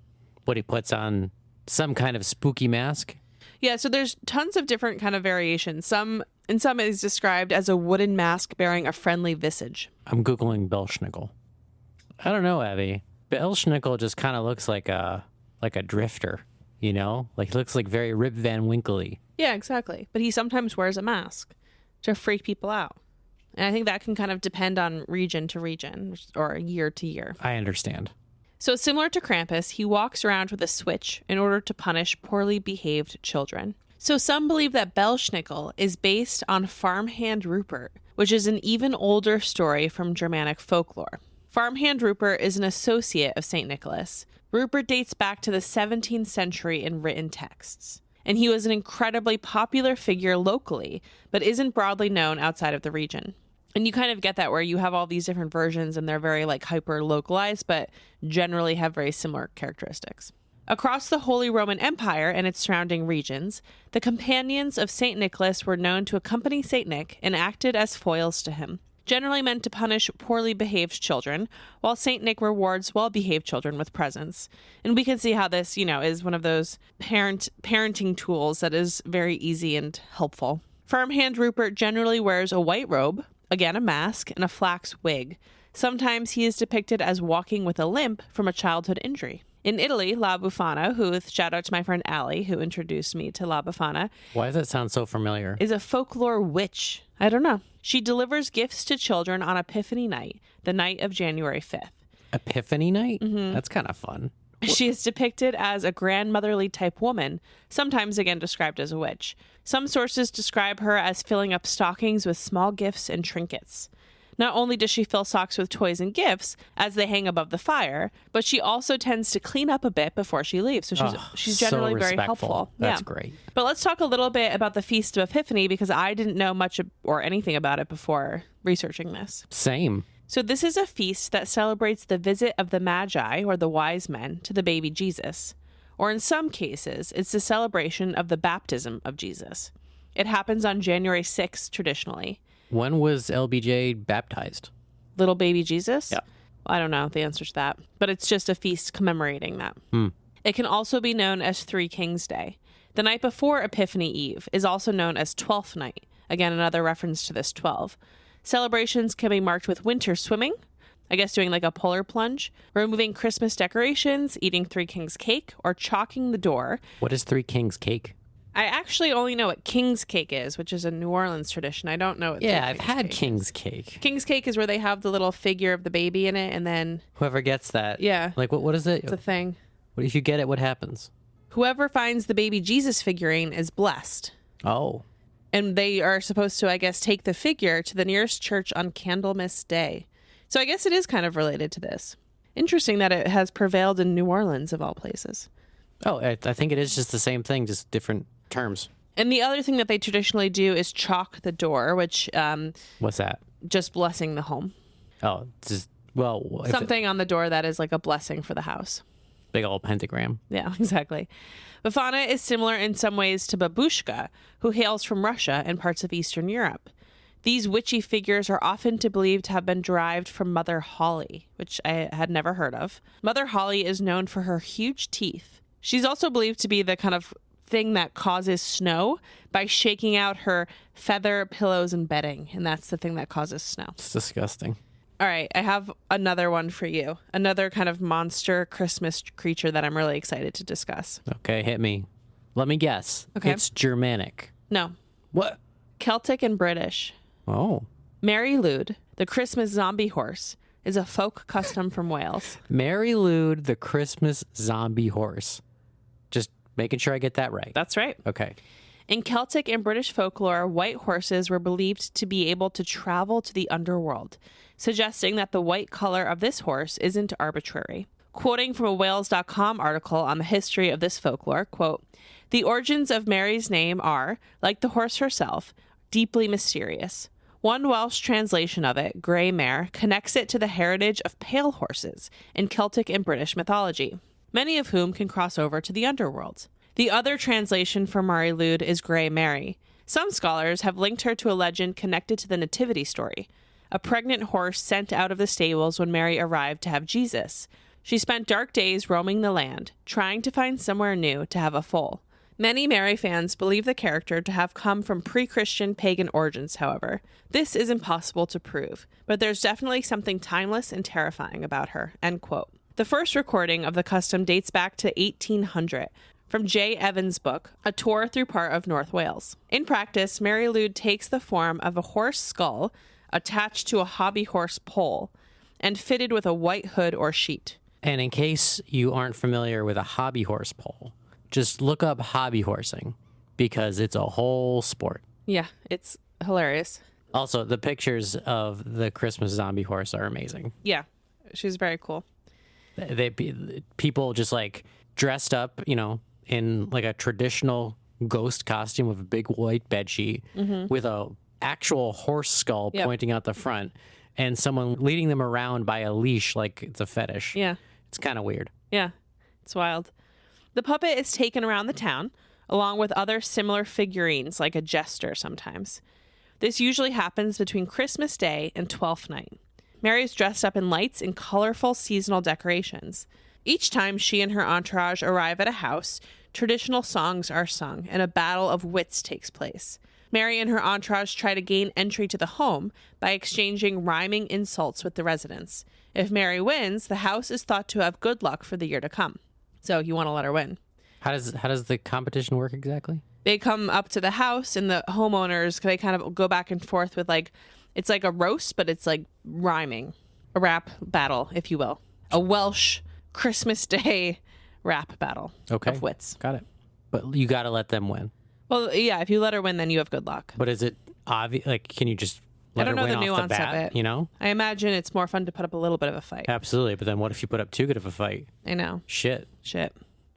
but he puts on some kind of spooky mask. Yeah, so there's tons of different kind of variations. Some is described as a wooden mask bearing a friendly visage. I'm Googling Belsnickel. I don't know, Abby. Belsnickel just kind of looks like a drifter, you know? Like, he looks like very Rip Van Winkle-y. Yeah, exactly. But he sometimes wears a mask to freak people out. And I think that can kind of depend on region to region or year to year. I understand. So similar to Krampus, he walks around with a switch in order to punish poorly behaved children. So some believe that Belsnickel is based on Farmhand Rupert, which is an even older story from Germanic folklore. Farmhand Rupert is an associate of St. Nicholas. Rupert dates back to the 17th century in written texts, and he was an incredibly popular figure locally, but isn't broadly known outside of the region. And you kind of get that where you have all these different versions and they're very like hyper localized, but generally have very similar characteristics. Across the Holy Roman Empire and its surrounding regions, the companions of St. Nicholas were known to accompany St. Nick and acted as foils to him, generally meant to punish poorly behaved children, while St. Nick rewards well-behaved children with presents. And we can see how this, is one of those parenting tools that is very easy and helpful. Farmhand Rupert generally wears a white robe, again a mask, and a flax wig. Sometimes he is depicted as walking with a limp from a childhood injury. In Italy, La Befana, shout out to my friend Allie, who introduced me to La Befana. Why does that sound so familiar? Is a folklore witch. I don't know. She delivers gifts to children on Epiphany night, the night of January 5th. Epiphany night? Mm-hmm. That's kind of fun. She is depicted as a grandmotherly type woman, sometimes again described as a witch. Some sources describe her as filling up stockings with small gifts and trinkets. Not only does she fill socks with toys and gifts as they hang above the fire, but she also tends to clean up a bit before she leaves. So she's generally so very helpful. That's great. But let's talk a little bit about the Feast of Epiphany because I didn't know much or anything about it before researching this. Same. So this is a feast that celebrates the visit of the Magi, or the wise men, to the baby Jesus. Or in some cases, it's the celebration of the baptism of Jesus. It happens on January 6th traditionally. When was LBJ baptized? Little baby Jesus? Yeah. I don't know the answer to that, but it's just a feast commemorating that. It can also be known as Three Kings Day. The night before Epiphany Eve is also known as Twelfth Night. Again, another reference to this 12. Celebrations can be marked with winter swimming, I guess doing like a polar plunge, removing Christmas decorations, eating Three Kings cake, or chalking the door. What is Three Kings cake? I actually only know what King's cake is, which is a New Orleans tradition. I don't know what I've had King's cake. King's cake is where they have the little figure of the baby in it, and then Whoever gets that. Yeah. Like, what is it? it's a thing. What if you get it, what happens? Whoever finds the baby Jesus figurine is blessed. Oh. And they are supposed to, I guess, take the figure to the nearest church on Candlemas Day. So I guess it is kind of related to this. Interesting that it has prevailed in New Orleans, of all places. Oh, I think it is just the same thing, just different terms. And the other thing that they traditionally do is chalk the door, which What's that? just blessing the home. Oh, just, well, Something on the door that is like a blessing for the house. Big old pentagram. Yeah, exactly. Befana is similar in some ways to Babushka, who hails from Russia and parts of Eastern Europe. These witchy figures are often believed to have been derived from Mother Holly, which I had never heard of. Mother Holly is known for her huge teeth. She's also believed to be the kind of thing that causes snow by shaking out her feather pillows and bedding. And that's the thing that causes snow. It's disgusting. All right, I have another one for you. Another kind of monster Christmas creature that I'm really excited to discuss. Okay, hit me. Let me guess. Okay. It's Germanic. No. What? Celtic and British. Oh. Mary Lwyd, the Christmas zombie horse, is a folk custom from Wales. Mary Lwyd, the Christmas zombie horse. Just making sure I get that right. That's right. Okay. In Celtic and British folklore, white horses were believed to be able to travel to the underworld, suggesting that the white color of this horse isn't arbitrary. Quoting from a Wales.com article on the history of this folklore, quote, "The origins of Mary's name are, like the horse herself, deeply mysterious. One Welsh translation of it, Grey Mare, connects it to the heritage of pale horses in Celtic and British mythology, many of whom can cross over to the underworld. The other translation for Mary Lwyd is Grey Mary. Some scholars have linked her to a legend connected to the Nativity story, a pregnant horse sent out of the stables when Mary arrived to have Jesus. She spent dark days roaming the land, trying to find somewhere new to have a foal. Many Mary fans believe the character to have come from pre-Christian pagan origins, however. This is impossible to prove, but there's definitely something timeless and terrifying about her," end quote. The first recording of the custom dates back to 1800, from J. Evans' book, A Tour Through Part of North Wales. In practice, Mary Lwyd takes the form of a horse skull attached to a hobby horse pole and fitted with a white hood or sheet. And in case you aren't familiar with a hobby horse pole, just look up hobby horsing because it's a whole sport. Yeah, it's hilarious. Also, the pictures of the Christmas zombie horse are amazing. Yeah, she's very cool. People just like dressed up, in like a traditional ghost costume with a big white bedsheet with a actual horse skull pointing out the front and someone leading them around by a leash like it's a fetish. Yeah. It's kind of weird. Yeah, it's wild. The puppet is taken around the town, along with other similar figurines, like a jester sometimes. This usually happens between Christmas Day and Twelfth Night. Mary is dressed up in lights and colorful seasonal decorations. Each time she and her entourage arrive at a house, traditional songs are sung and a battle of wits takes place. Mary and her entourage try to gain entry to the home by exchanging rhyming insults with the residents. If Mary wins, the house is thought to have good luck for the year to come. So you want to let her win. How does the competition work exactly? They come up to the house and the homeowners, they kind of go back and forth with it's like a roast, but it's like rhyming. A rap battle, if you will. A Welsh Christmas Day rap battle of wits. Got it. But you got to let them win. Well, yeah, if you let her win, then you have good luck. But is it obvious? Like, can you just let her win off the bat? I don't know the nuance of it. I imagine it's more fun to put up a little bit of a fight. Absolutely. But then what if you put up too good of a fight? I know. Shit.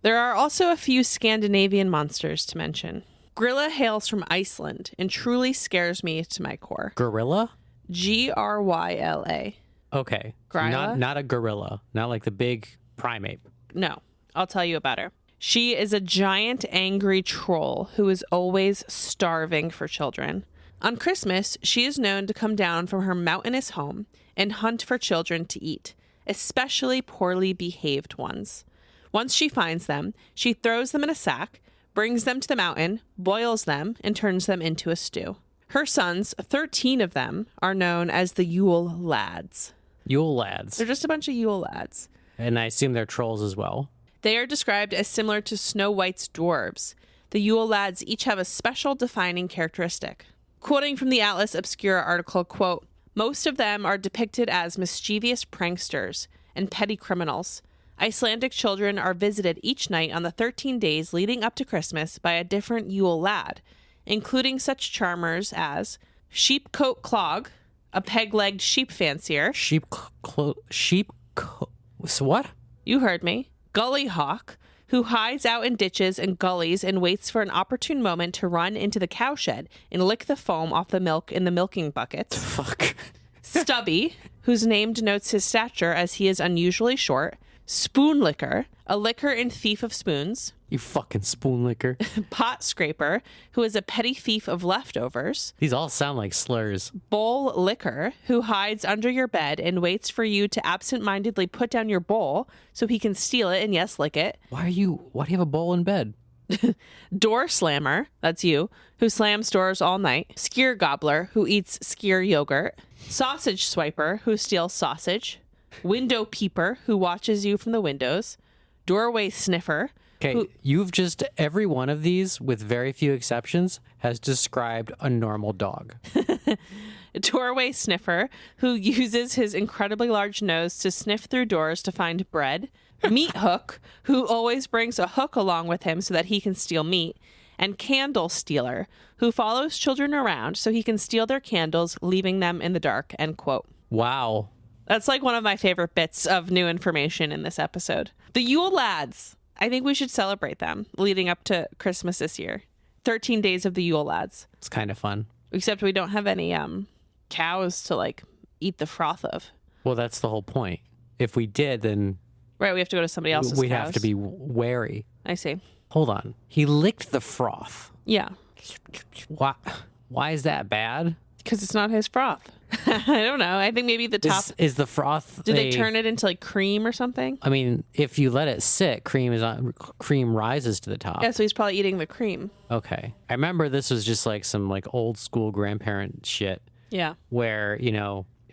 There are also a few Scandinavian monsters to mention. Grilla hails from Iceland and truly scares me to my core. Gorilla? Gryla. Okay. Gryla? Not a gorilla. Not like the big primate. No. I'll tell you about her. She is a giant angry troll who is always starving for children. On Christmas, she is known to come down from her mountainous home and hunt for children to eat, especially poorly behaved ones. Once she finds them, she throws them in a sack, brings them to the mountain, boils them, and turns them into a stew. Her sons, 13 of them, are known as the Yule Lads. Yule Lads. They're just a bunch of Yule Lads. And I assume they're trolls as well. They are described as similar to Snow White's dwarves. The Yule Lads each have a special defining characteristic. Quoting from the Atlas Obscura article, quote, "Most of them are depicted as mischievous pranksters and petty criminals. Icelandic children are visited each night on the 13 days leading up to Christmas by a different Yule Lad, including such charmers as Sheepcoat Clog, a peg-legged sheep fancier. What? You heard me. Gully Hawk, who hides out in ditches and gullies and waits for an opportune moment to run into the cowshed and lick the foam off the milk in the milking buckets. Fuck. Stubby, whose name denotes his stature as he is unusually short. Spoon Licker, a licker and thief of spoons. You fucking spoon licker. Pot Scraper, who is a petty thief of leftovers. These all sound like slurs. Bowl Licker, who hides under your bed and waits for you to absent-mindedly put down your bowl so he can steal it and, yes, lick it. Why do you have a bowl in bed? Door slammer, that's you, who slams doors all night. Skyr gobbler, who eats skyr yogurt. Sausage swiper, who steals sausage. Window peeper, who watches you from the windows. Doorway sniffer. Okay, you've just, every one of these, with very few exceptions, has described a normal dog. Doorway sniffer, who uses his incredibly large nose to sniff through doors to find bread. Meat hook, who always brings a hook along with him so that he can steal meat. And candle stealer, who follows children around so he can steal their candles, leaving them in the dark, end quote. Wow. That's like one of my favorite bits of new information in this episode. The Yule Lads. I think we should celebrate them leading up to Christmas this year. 13 days of the Yule Lads. It's kind of fun. Except we don't have any cows to like eat the froth of. Well, that's the whole point. If we did, then... Right, we have to go to somebody else's we'd cows. have to be wary. I see. Hold on. He licked the froth. Yeah. Why is that bad? Because it's not his froth. I don't know. I think maybe the top... Is the froth... Did they turn it into like cream or something? I mean, if you let it sit, cream rises to the top. Yeah, so he's probably eating the cream. Okay. I remember this was just like some like old school grandparent shit. Yeah. Where,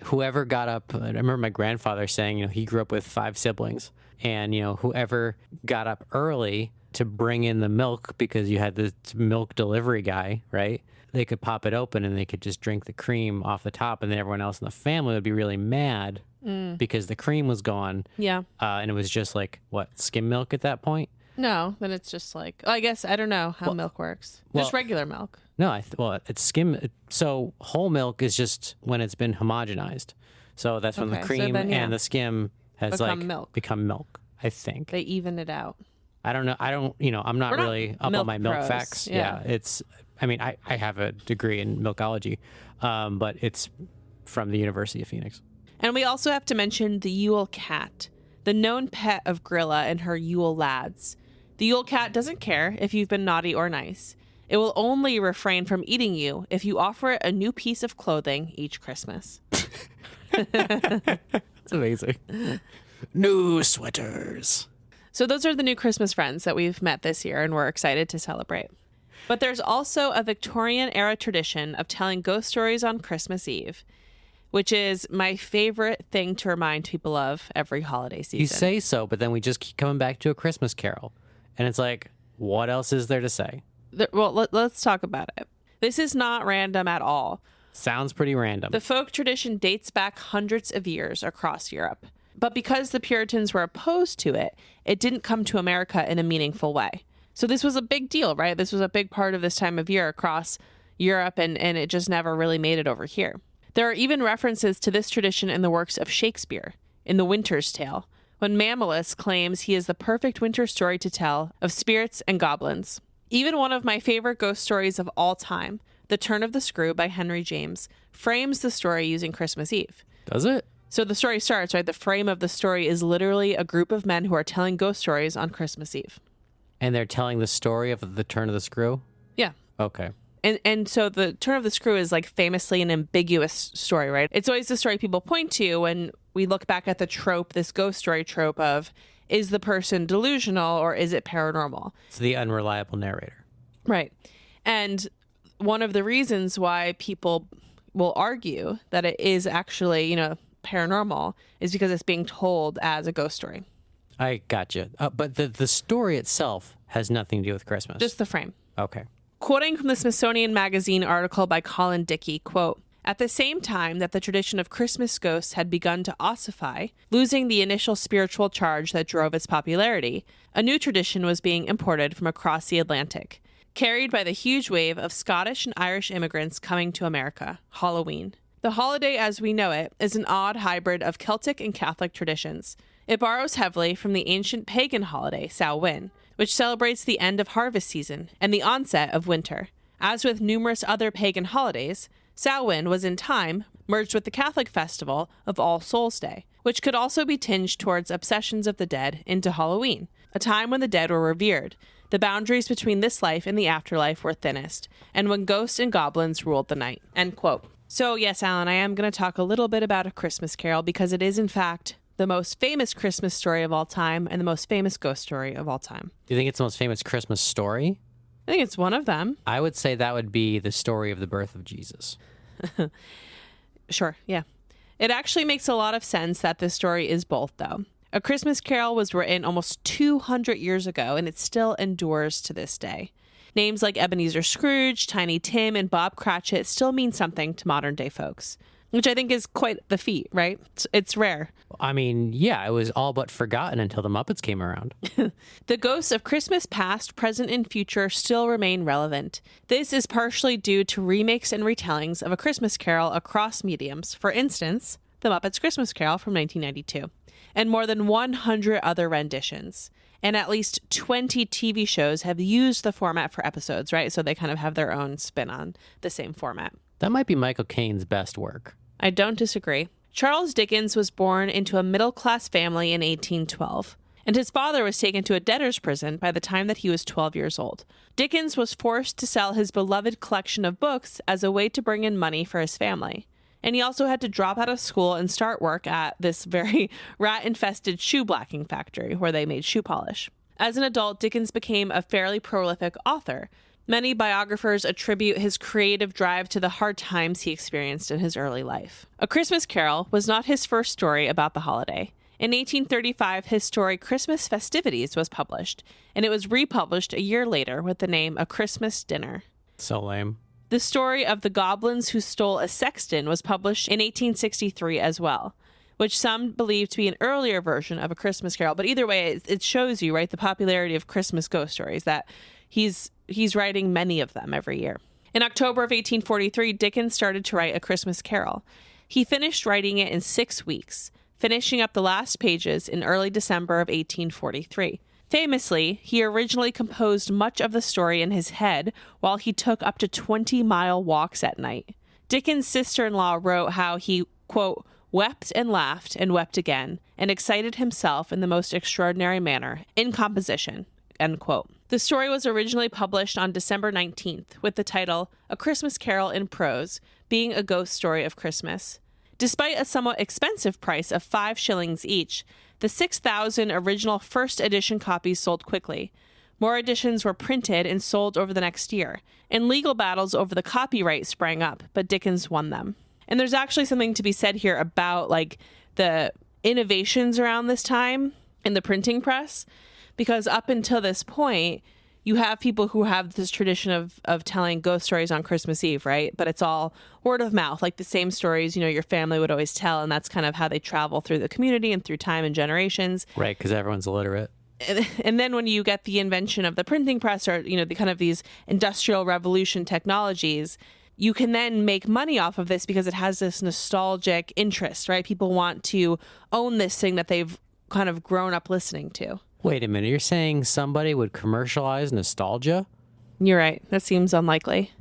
whoever got up... I remember my grandfather saying, he grew up with 5 siblings. And, whoever got up early to bring in the milk, because you had the milk delivery guy, right? They could pop it open and they could just drink the cream off the top, and then everyone else in the family would be really mad because the cream was gone. Yeah. And it was just like, what, skim milk at that point? No, then it's just like, I guess, I don't know how milk works. Just regular milk. No, it's skim. So whole milk is just when it's been homogenized. So that's when the cream and the skim has become milk, I think. They even it out. I don't know. I'm not really up on my milk pros. facts. Yeah. I have a degree in milkology, but it's from the University of Phoenix. And we also have to mention the Yule cat, the known pet of Grilla and her Yule lads. The Yule cat doesn't care if you've been naughty or nice. It will only refrain from eating you if you offer it a new piece of clothing each Christmas. It's amazing. New sweaters. So those are the new Christmas friends that we've met this year, and we're excited to celebrate. But there's also a Victorian-era tradition of telling ghost stories on Christmas Eve, which is my favorite thing to remind people of every holiday season. You say so, but then we just keep coming back to A Christmas Carol. And it's like, what else is there to say? Well, let's talk about it. This is not random at all. Sounds pretty random. The folk tradition dates back hundreds of years across Europe. But because the Puritans were opposed to it, it didn't come to America in a meaningful way. So this was a big deal, right? This was a big part of this time of year across Europe, and it just never really made it over here. There are even references to this tradition in the works of Shakespeare, in The Winter's Tale, when Mammalus claims he is the perfect winter story to tell of spirits and goblins. Even one of my favorite ghost stories of all time, The Turn of the Screw by Henry James, frames the story using Christmas Eve. Does it? So the story starts, right? The frame of the story is literally a group of men who are telling ghost stories on Christmas Eve. And they're telling the story of the turn of the screw? Yeah. Okay. And so the turn of the screw is like famously an ambiguous story, right? It's always the story people point to when we look back at the trope, this ghost story trope of, is the person delusional or is it paranormal? It's the unreliable narrator. Right. And one of the reasons why people will argue that it is actually, paranormal is because it's being told as a ghost story. I gotcha. But the story itself has nothing to do with Christmas. Just the frame. Okay. Quoting from the Smithsonian Magazine article by Colin Dickey, quote, "At the same time that the tradition of Christmas ghosts had begun to ossify, losing the initial spiritual charge that drove its popularity, a new tradition was being imported from across the Atlantic, carried by the huge wave of Scottish and Irish immigrants coming to America, Halloween. The holiday as we know it is an odd hybrid of Celtic and Catholic traditions. It borrows heavily from the ancient pagan holiday, Samhain, which celebrates the end of harvest season and the onset of winter. As with numerous other pagan holidays, Samhain was in time merged with the Catholic festival of All Souls' Day, which could also be tinged towards obsessions of the dead into Halloween, a time when the dead were revered. The boundaries between this life and the afterlife were thinnest, and when ghosts and goblins ruled the night." End quote. So yes, Alan, I am going to talk a little bit about A Christmas Carol because it is in fact the most famous Christmas story of all time and the most famous ghost story of all time. Do you think it's the most famous Christmas story? I think it's one of them. I would say that would be the story of the birth of Jesus. Sure, yeah. It actually makes a lot of sense that this story is both, though. A Christmas Carol was written almost 200 years ago, and it still endures to this day. Names like Ebenezer Scrooge, Tiny Tim, and Bob Cratchit still mean something to modern-day folks, which I think is quite the feat, right? It's rare. I mean, yeah, it was all but forgotten until the Muppets came around. The ghosts of Christmas past, present, and future still remain relevant. This is partially due to remakes and retellings of A Christmas Carol across mediums. For instance, The Muppets Christmas Carol from 1992, and more than 100 other renditions. And at least 20 TV shows have used the format for episodes, right? So they kind of have their own spin on the same format. That might be Michael Caine's best work. I don't disagree. Charles Dickens was born into a middle-class family in 1812, and his father was taken to a debtor's prison by the time that he was 12 years old. Dickens was forced to sell his beloved collection of books as a way to bring in money for his family. And he also had to drop out of school and start work at this very rat-infested shoe blacking factory where they made shoe polish. As an adult, Dickens became a fairly prolific author. Many biographers attribute his creative drive to the hard times he experienced in his early life. A Christmas Carol was not his first story about the holiday. In 1835, his story Christmas Festivities was published, and it was republished a year later with the name A Christmas Dinner. So lame. The story of the goblins who stole a sexton was published in 1863 as well, which some believe to be an earlier version of A Christmas Carol. But either way, it shows you, right, the popularity of Christmas ghost stories, that he's writing many of them every year. In October of 1843, Dickens started to write A Christmas Carol. He finished writing it in 6 weeks, finishing up the last pages in early December of 1843. Famously, he originally composed much of the story in his head while he took up to 20-mile walks at night. Dickens' sister-in-law wrote how he, quote, wept and laughed and wept again, and excited himself in the most extraordinary manner, in composition, end quote. The story was originally published on December 19th with the title A Christmas Carol in Prose, being a ghost story of Christmas. Despite a somewhat expensive price of 5 shillings each, the 6,000 original first edition copies sold quickly. More editions were printed and sold over the next year, and legal battles over the copyright sprang up, but Dickens won them. And there's actually something to be said here about like the innovations around this time in the printing press, because up until this point, you have people who have this tradition of telling ghost stories on Christmas Eve, right? But it's all word of mouth, like the same stories, your family would always tell. And that's kind of how they travel through the community and through time and generations. Right, because everyone's illiterate. And then when you get the invention of the printing press or, the kind of these industrial revolution technologies, you can then make money off of this because it has this nostalgic interest, right? People want to own this thing that they've kind of grown up listening to. Wait a minute, you're saying somebody would commercialize nostalgia? You're right. That seems unlikely.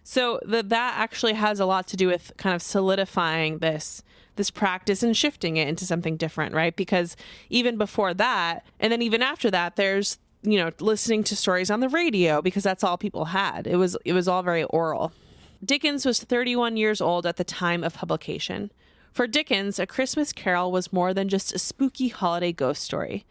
So that actually has a lot to do with kind of solidifying this practice and shifting it into something different, right? Because even before that, and then even after that, there's, listening to stories on the radio because that's all people had. It was all very oral. Dickens was 31 years old at the time of publication. For Dickens, A Christmas Carol was more than just a spooky holiday ghost story.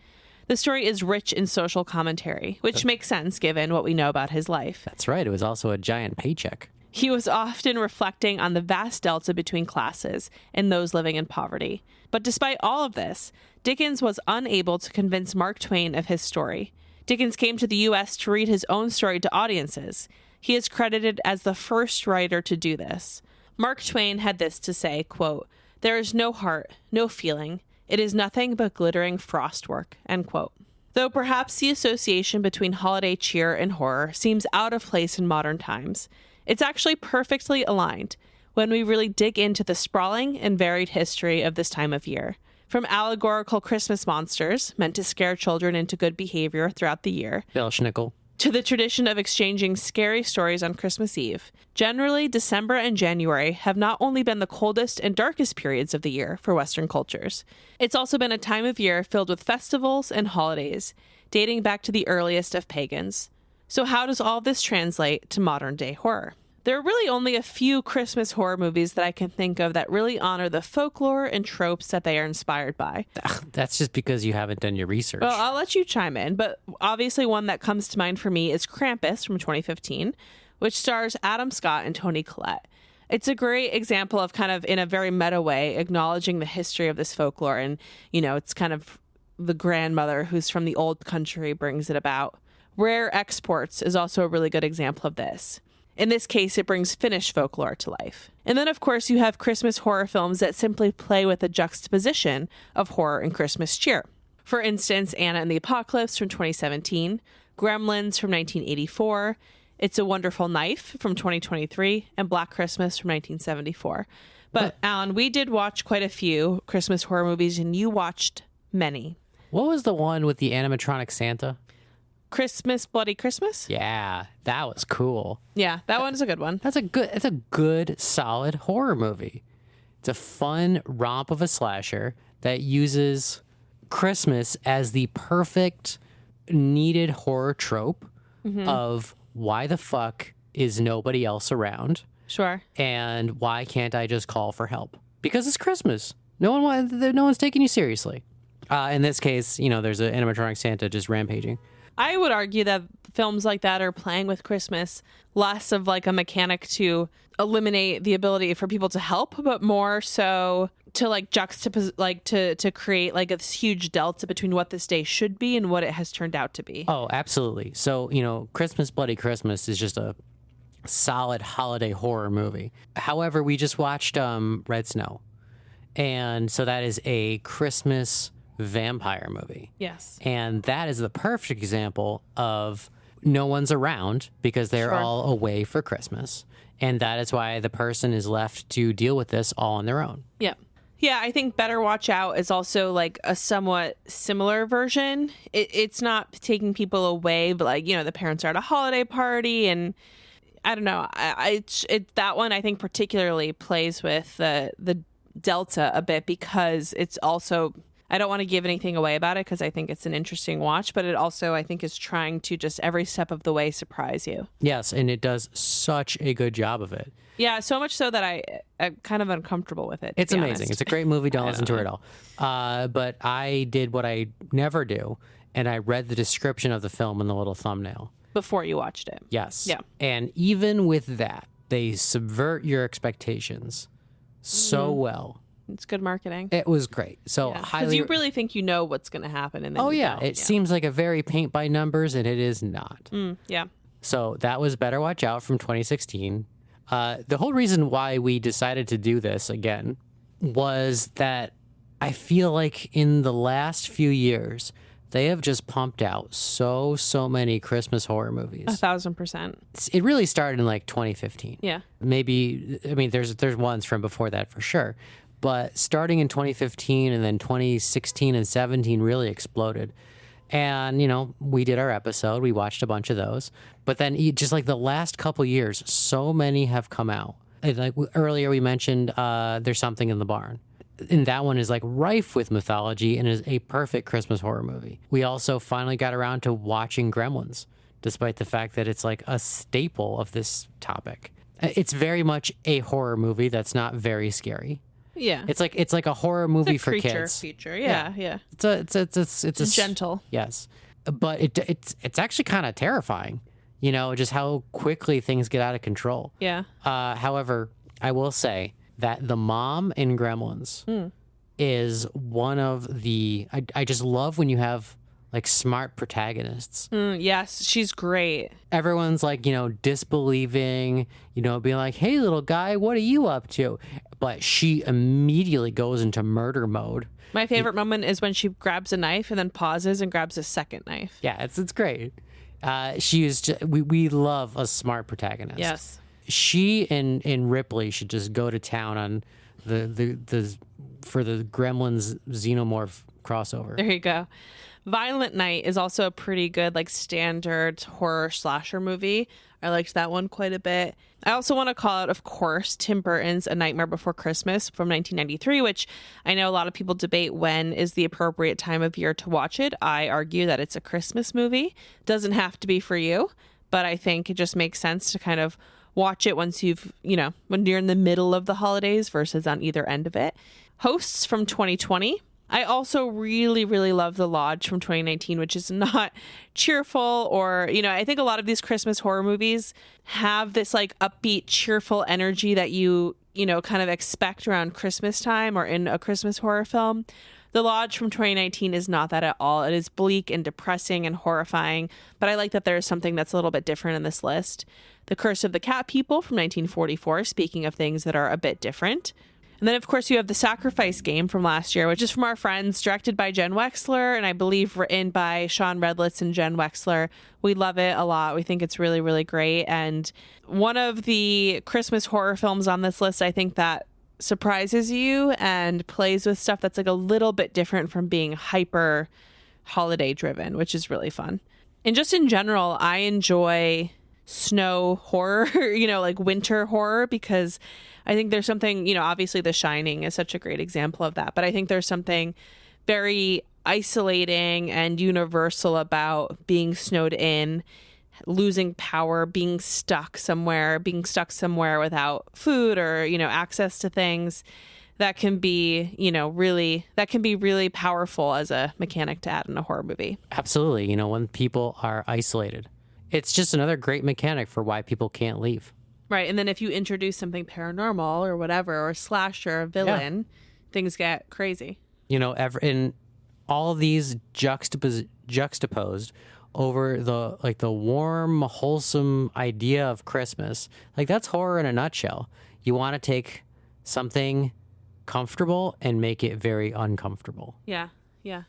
The story is rich in social commentary, which makes sense given what we know about his life. That's right. It was also a giant paycheck. He was often reflecting on the vast delta between classes and those living in poverty. But despite all of this, Dickens was unable to convince Mark Twain of his story. Dickens came to the U.S. to read his own story to audiences. He is credited as the first writer to do this. Mark Twain had this to say, quote, "There is no heart, no feeling. It is nothing but glittering frostwork," end quote. Though perhaps the association between holiday cheer and horror seems out of place in modern times, it's actually perfectly aligned when we really dig into the sprawling and varied history of this time of year. From allegorical Christmas monsters meant to scare children into good behavior throughout the year, Belsnickel, to the tradition of exchanging scary stories on Christmas Eve. Generally, December and January have not only been the coldest and darkest periods of the year for Western cultures, it's also been a time of year filled with festivals and holidays, dating back to the earliest of pagans. So how does all this translate to modern-day horror? There are really only a few Christmas horror movies that I can think of that really honor the folklore and tropes that they are inspired by. That's just because you haven't done your research. Well, I'll let you chime in, but obviously one that comes to mind for me is Krampus from 2015, which stars Adam Scott and Toni Collette. It's a great example of kind of, in a very meta way, acknowledging the history of this folklore. And, it's kind of the grandmother who's from the old country brings it about. Rare Exports is also a really good example of this. In this case, it brings Finnish folklore to life. And then, of course, you have Christmas horror films that simply play with the juxtaposition of horror and Christmas cheer. For instance, Anna and the Apocalypse from 2017, Gremlins from 1984, It's a Wonderful Knife from 2023, and Black Christmas from 1974. But, Alan, we did watch quite a few Christmas horror movies, and you watched many. What was the one with the animatronic Santa? Christmas, Bloody Christmas? Yeah, that was cool. Yeah, that one is a good one. It's a good, solid horror movie. It's a fun romp of a slasher that uses Christmas as the perfect needed horror trope of why the fuck is nobody else around? Sure. And why can't I just call for help? Because it's Christmas. No one's taking you seriously. In this case, there's an animatronic Santa just rampaging. I would argue that films like that are playing with Christmas less of like a mechanic to eliminate the ability for people to help, but more so to like juxtapose, like to create like a huge delta between what this day should be and what it has turned out to be. Oh, absolutely. So, Christmas, Bloody Christmas is just a solid holiday horror movie. However, we just watched Red Snow. And so that is a Christmas vampire movie. Yes. And that is the perfect example of no one's around because they're all away for Christmas. And that is why the person is left to deal with this all on their own. Yeah. Yeah, I think Better Watch Out is also like a somewhat similar version. It's not taking people away, but like, the parents are at a holiday party and I don't know. That one I think particularly plays with the delta a bit because it's also, I don't want to give anything away about it because I think it's an interesting watch, but it also I think is trying to just every step of the way surprise you. Yes, and it does such a good job of it. Yeah, so much so that I'm kind of uncomfortable with it. It's amazing. Honest. It's a great movie. Don't listen to it all. But I did what I never do, and I read the description of the film in the little thumbnail. Before you watched it. Yes. Yeah. And even with that, they subvert your expectations so well. It's good marketing. It was great. So because you really think you know what's going to happen. And then it seems like a very paint by numbers, and it is not. Yeah. So that was Better Watch Out from 2016. The whole reason why we decided to do this again was that I feel like in the last few years, they have just pumped out so many Christmas horror movies. 1,000%. It really started in like 2015. Yeah. Maybe, I mean, there's ones from before that for sure. But starting in 2015 and then 2016 and 17 really exploded. And, we did our episode. We watched a bunch of those. But then just like the last couple years, so many have come out. Like earlier we mentioned There's Something in the Barn. And that one is like rife with mythology and is a perfect Christmas horror movie. We also finally got around to watching Gremlins, despite the fact that it's like a staple of this topic. It's very much a horror movie that's not very scary. Yeah. It's like a horror movie for kids. Feature. Yeah. It's gentle. Yes. But it's actually kind of terrifying, just how quickly things get out of control. Yeah. However, I will say that the mom in Gremlins is one of the I just love when you have like smart protagonists. Yes, she's great. Everyone's like, disbelieving, being like, "Hey, little guy, what are you up to?" But she immediately goes into murder mode. My favorite moment is when she grabs a knife and then pauses and grabs a second knife. Yeah, it's great. She is we love a smart protagonist. Yes. She and Ripley should just go to town on the for the Gremlins Xenomorph crossover. There you go. Violent Night is also a pretty good like standard horror slasher movie. I liked that one quite a bit. I also want to call out, of course, Tim Burton's A Nightmare Before Christmas from 1993, which I know a lot of people debate when is the appropriate time of year to watch it. I argue that it's a Christmas movie. Doesn't have to be for you, but I think it just makes sense to kind of watch it once you've, when you're in the middle of the holidays versus on either end of it. Hosts from 2020. I also really, really love The Lodge from 2019, which is not cheerful or, I think a lot of these Christmas horror movies have this like upbeat, cheerful energy that you kind of expect around Christmas time or in a Christmas horror film. The Lodge from 2019 is not that at all. It is bleak and depressing and horrifying, but I like that there's something that's a little bit different in this list. The Curse of the Cat People from 1944, speaking of things that are a bit different. And then, of course, you have The Sacrifice Game from last year, which is from our friends, directed by Jen Wexler, and I believe written by Sean Redlitz and Jen Wexler. We love it a lot. We think it's really, really great. And one of the Christmas horror films on this list, I think that surprises you and plays with stuff that's like a little bit different from being hyper holiday driven, which is really fun. And just in general, I enjoy snow horror, like winter horror, because I think there's something, obviously The Shining is such a great example of that, but I think there's something very isolating and universal about being snowed in, losing power, being stuck somewhere without food or, access to things that can be, really powerful as a mechanic to add in a horror movie. Absolutely. When people are isolated, it's just another great mechanic for why people can't leave. Right. And then if you introduce something paranormal or whatever, or slasher, or villain, things get crazy. In all of these juxtaposed over the warm, wholesome idea of Christmas, like that's horror in a nutshell. You want to take something comfortable and make it very uncomfortable. Yeah,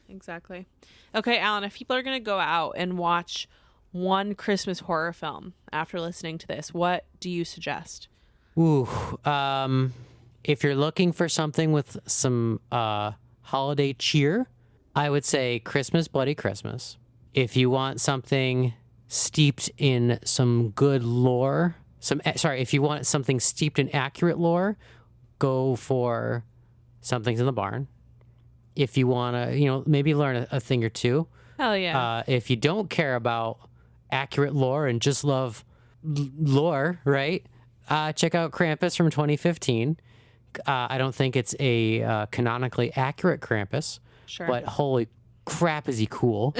exactly. Okay, Alan, if people are going to go out and watch one Christmas horror film after listening to this, what do you suggest? If you're looking for something with some holiday cheer, I would say Christmas, Bloody Christmas. If you want something steeped in some good lore, if you want something steeped in accurate lore, go for Something's in the Barn. If you want to, maybe learn a thing or two. Hell yeah. If you don't care about accurate lore and just love lore, right? Check out Krampus from 2015. I don't think it's a canonically accurate Krampus, sure, but holy crap, is he cool.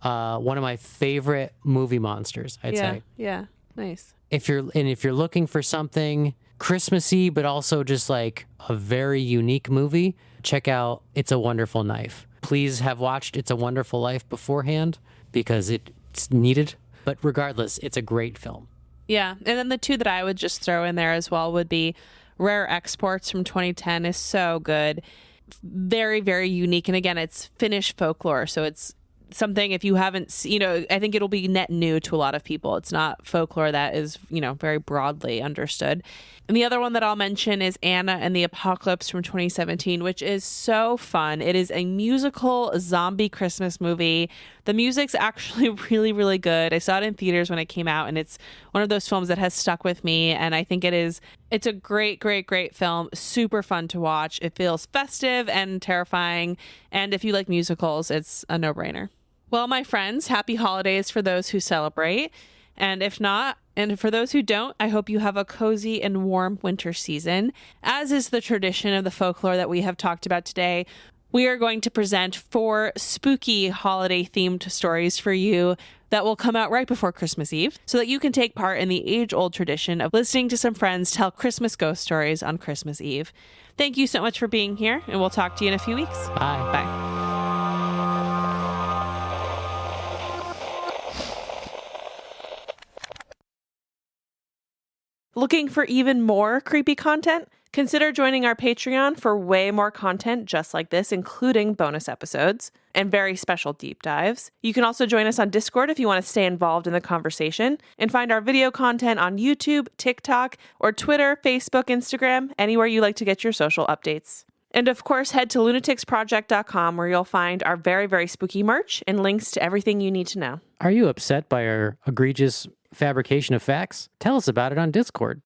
One of my favorite movie monsters, I'd say. Yeah, nice. If you're looking for something Christmassy, but also just like a very unique movie, check out It's a Wonderful Knife. Please have watched It's a Wonderful Life beforehand because it's needed. But regardless, it's a great film. Yeah. And then the two that I would just throw in there as well would be Rare Exports from 2010 is so good. Very, very unique. And again, it's Finnish folklore. So it's something, if you haven't, I think it'll be net new to a lot of people. It's not folklore that is, very broadly understood. And the other one that I'll mention is Anna and the Apocalypse from 2017, which is so fun. It is a musical zombie Christmas movie. The music's actually really, really good. I saw it in theaters when it came out, and it's one of those films that has stuck with me. And I think it's a great, great, great film. Super fun to watch. It feels festive and terrifying. And if you like musicals, it's a no-brainer. Well, my friends, happy holidays for those who celebrate. And if not, and for those who don't, I hope you have a cozy and warm winter season. As is the tradition of the folklore that we have talked about today, we are going to present 4 spooky holiday-themed stories for you that will come out right before Christmas Eve so that you can take part in the age-old tradition of listening to some friends tell Christmas ghost stories on Christmas Eve. Thank you so much for being here, and we'll talk to you in a few weeks. Bye. Bye. Looking for even more creepy content? Consider joining our Patreon for way more content just like this, including bonus episodes and very special deep dives. You can also join us on Discord if you want to stay involved in the conversation, and find our video content on YouTube, TikTok, or Twitter, Facebook, Instagram, anywhere you like to get your social updates. And of course, head to lunaticsproject.com where you'll find our very, very spooky merch and links to everything you need to know. Are you upset by our egregious fabrication of facts? Tell us about it on Discord.